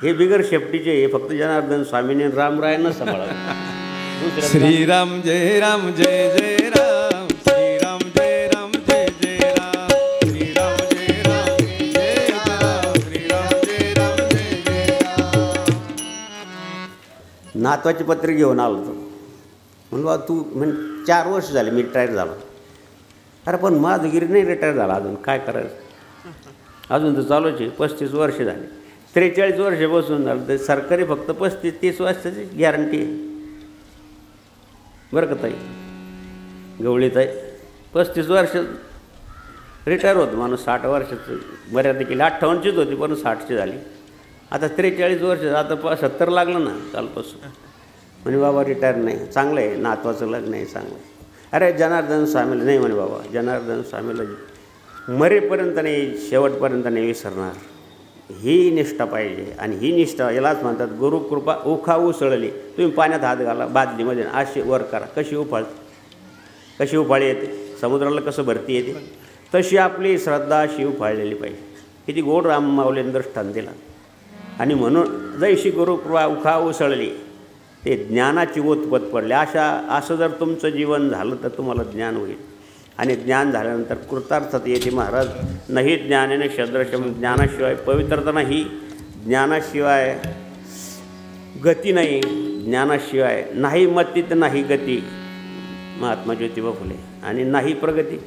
हे बिगर शेपटीचे, हे फक्त जनार्दन स्वामीने रामरायांना सांभाळावं. श्रीराम जय राम जय जय राम, श्रीराम जय राम जय जय राम, श्रीराम जय राम जय राम, श्रीराम जय राम जय जय राम. नातवाची पत्रिका घेऊन आलो होतो. म्हणलं, बा तू म्हणजे 4 वर्ष झाले मी रिटायर झालो. अरे पण माझं गिरी नाही रिटायर झाला अजून, काय करायचं? अजून तर चालूच आहे. 35 वर्ष झाले, 43 वर्ष बसून झालं. तर सरकारी फक्त 35-30 वर्षाची गॅरंटी आहे बरं का ताई, गवळीताई. 35 वर्ष रिटायर होतं माणूस. 60 वर्षाचं मर्यादा केली. 58चीच होती पण 60ची झाली. आता 43 वर्ष, आता 70 लागलं ना कालपासून. म्हणे बाबा रिटायर नाही, चांगलं आहे, नातवाचं लग्न आहे, चांगलं आहे. अरे जनार्दन स्वामीला नाही म्हणे बाबा, जनार्दन स्वामीला मरेपर्यंत नाही, शेवटपर्यंत नाही विसरणार. ही निष्ठा पाहिजे. आणि ही निष्ठा यालाच म्हणतात गुरुकृपा. उखा उसळली, तुम्ही पाण्यात हात घाला बादलीमध्ये, अशी वर करा. कशी उफाळी येते, समुद्राला कसं भरती येते, तशी आपली श्रद्धा अशी उफाळलेली पाहिजे. किती गोड राम माऊलीने दृष्टांत दिला. आणि म्हणून जैशी गुरुकृपा उखा उसळली, ते ज्ञानाची ओतपत पडली. असं जर तुमचं जीवन झालं तर तुम्हाला ज्ञान होईल. आणि ज्ञान झाल्यानंतर कृतार्थता येते महाराज. नाही ज्ञानाने शद्रशम, ज्ञानाशिवाय पवित्रता नाही, ज्ञानाशिवाय गती नाही, ज्ञानाशिवाय नाही मती तर नाही गती. महात्मा ज्योतिबा फुले. आणि नाही प्रगती.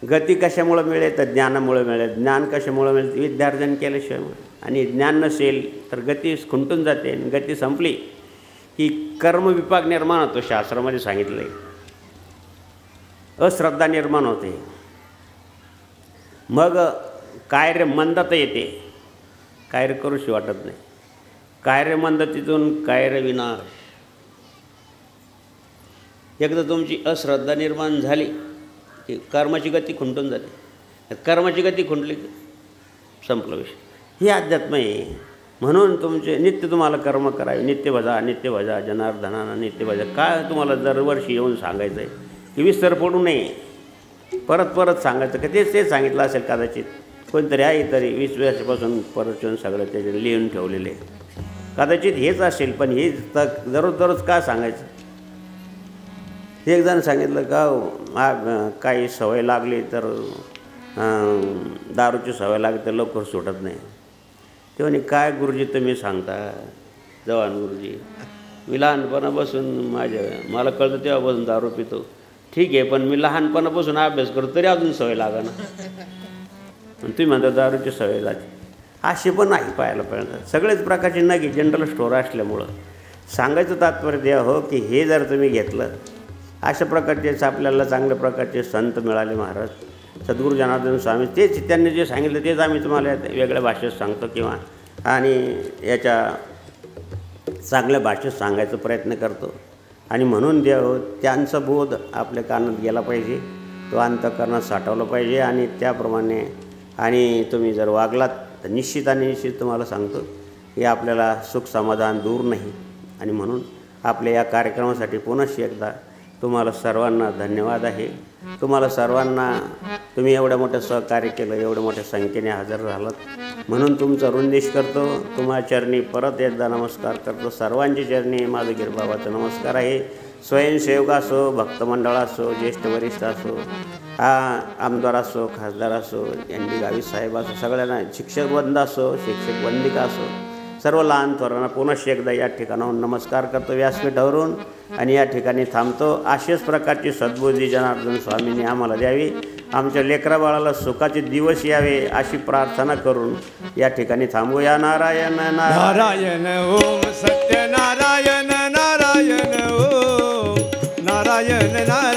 गती कशामुळं मिळेल तर ज्ञानामुळं मिळेल. ज्ञान कशामुळं मिळेल? विद्यार्जन केल्याशिवाय मिळेल. आणि ज्ञान नसेल तर गती खुंटून जाते. आणि गती संपली की कर्मविपाक निर्माण होतो. शास्त्रामध्ये सांगितलं आहे, अश्रद्धा निर्माण होते. मग कार्य मंदता येते, कार्य करूशी वाटत नाही. कार्य मंदतीतून कार्य विनाश. एकदा तुमची अश्रद्धा निर्माण झाली की कर्माची गती खुंटून जाते. कर्माची गती खुंटली की संपला विषय. हे अध्यात्म आहे. म्हणून तुमचे नित्य तुम्हाला कर्म करावे. नित्य भजा जनार्दनानं नित्य भजा. काय तुम्हाला दरवर्षी येऊन सांगायचं आहे की विसर पडू नये. परत सांगायचं का तेच सांगितलं असेल कदाचित. कोणतरी आहे तरी 20 वर्षापासून परत येऊन सगळं त्याचे लिहून ठेवलेले कदाचित हेच असेल. पण हे दररोज का सांगायचं? एक जण सांगितलं का काही सवय लागली तर दारूची सवय लागली तर लवकर सुटत नाही. ते म्हणे काय गुरुजी तुम्ही सांगता, जवान गुरुजी, मी लहानपणापासून मला कळतं तेव्हापासून दारू पितो. ठीक आहे, पण मी लहानपणापासून अभ्यास करतो तरी अजून सवय लागा ना. तुम्ही म्हणता दारूची सवय जाते. असे पण नाही पाहायला पाहिजे. सगळेच प्रकारचे नगे जनरल स्टोर असल्यामुळं सांगायचं तात्पर्य द्या हो की हे जर तुम्ही घेतलं, अशा प्रकारचेच आपल्याला चांगल्या प्रकारचे संत मिळाले महाराज. सद्गुरू जनार्दन स्वामी तेच त्यांनी जे सांगितलं तेच आम्ही तुम्हाला वेगळ्या भाषेत सांगतो किंवा आणि याच्या चांगल्या भाषेत सांगायचा प्रयत्न करतो. आणि म्हणून देव त्यांचा बोध आपल्या कानात गेला पाहिजे, तो अंतःकरणात साठवला पाहिजे. आणि त्याप्रमाणे आणि तुम्ही जर वागलात तर निश्चित तुम्हाला सांगतो की आपल्याला सुख समाधान दूर नाही. आणि म्हणून आपल्या या कार्यक्रमासाठी पुनश्च एकदा तुम्हाला सर्वांना धन्यवाद आहे. तुम्हाला सर्वांना तुम्ही एवढ्या मोठं सहकार्य केलं, एवढ्या मोठ्या संख्येने हजर झालात म्हणून तुमचा ऋणदेश करतो. तुम्हा चरणी परत एकदा नमस्कार करतो. सर्वांची चरणी माझं गिरबाबाचा नमस्कार आहे. स्वयंसेवक असो, भक्तमंडळ असो, ज्येष्ठ वरिष्ठ असो, आमदार असो, खासदार असो, यांनी गावी साहेब असो, सगळ्यांना शिक्षक वंद असो, शिक्षक वंदिका असो, सर्व लहान थोरांना पुनश्च एकदा या ठिकाणाहून नमस्कार करतो व्यासपीठावरून आणि या ठिकाणी थांबतो. अशाच प्रकारची सद्बुद्धी जनार्दन स्वामींनी आम्हाला द्यावी आमच्या लेकरा बाळाला सुखाचे दिवस यावे अशी प्रार्थना करून या ठिकाणी थांबूया. नारायण नारायण ओम सत्यनारायण नारायण ओम नारायण नारायण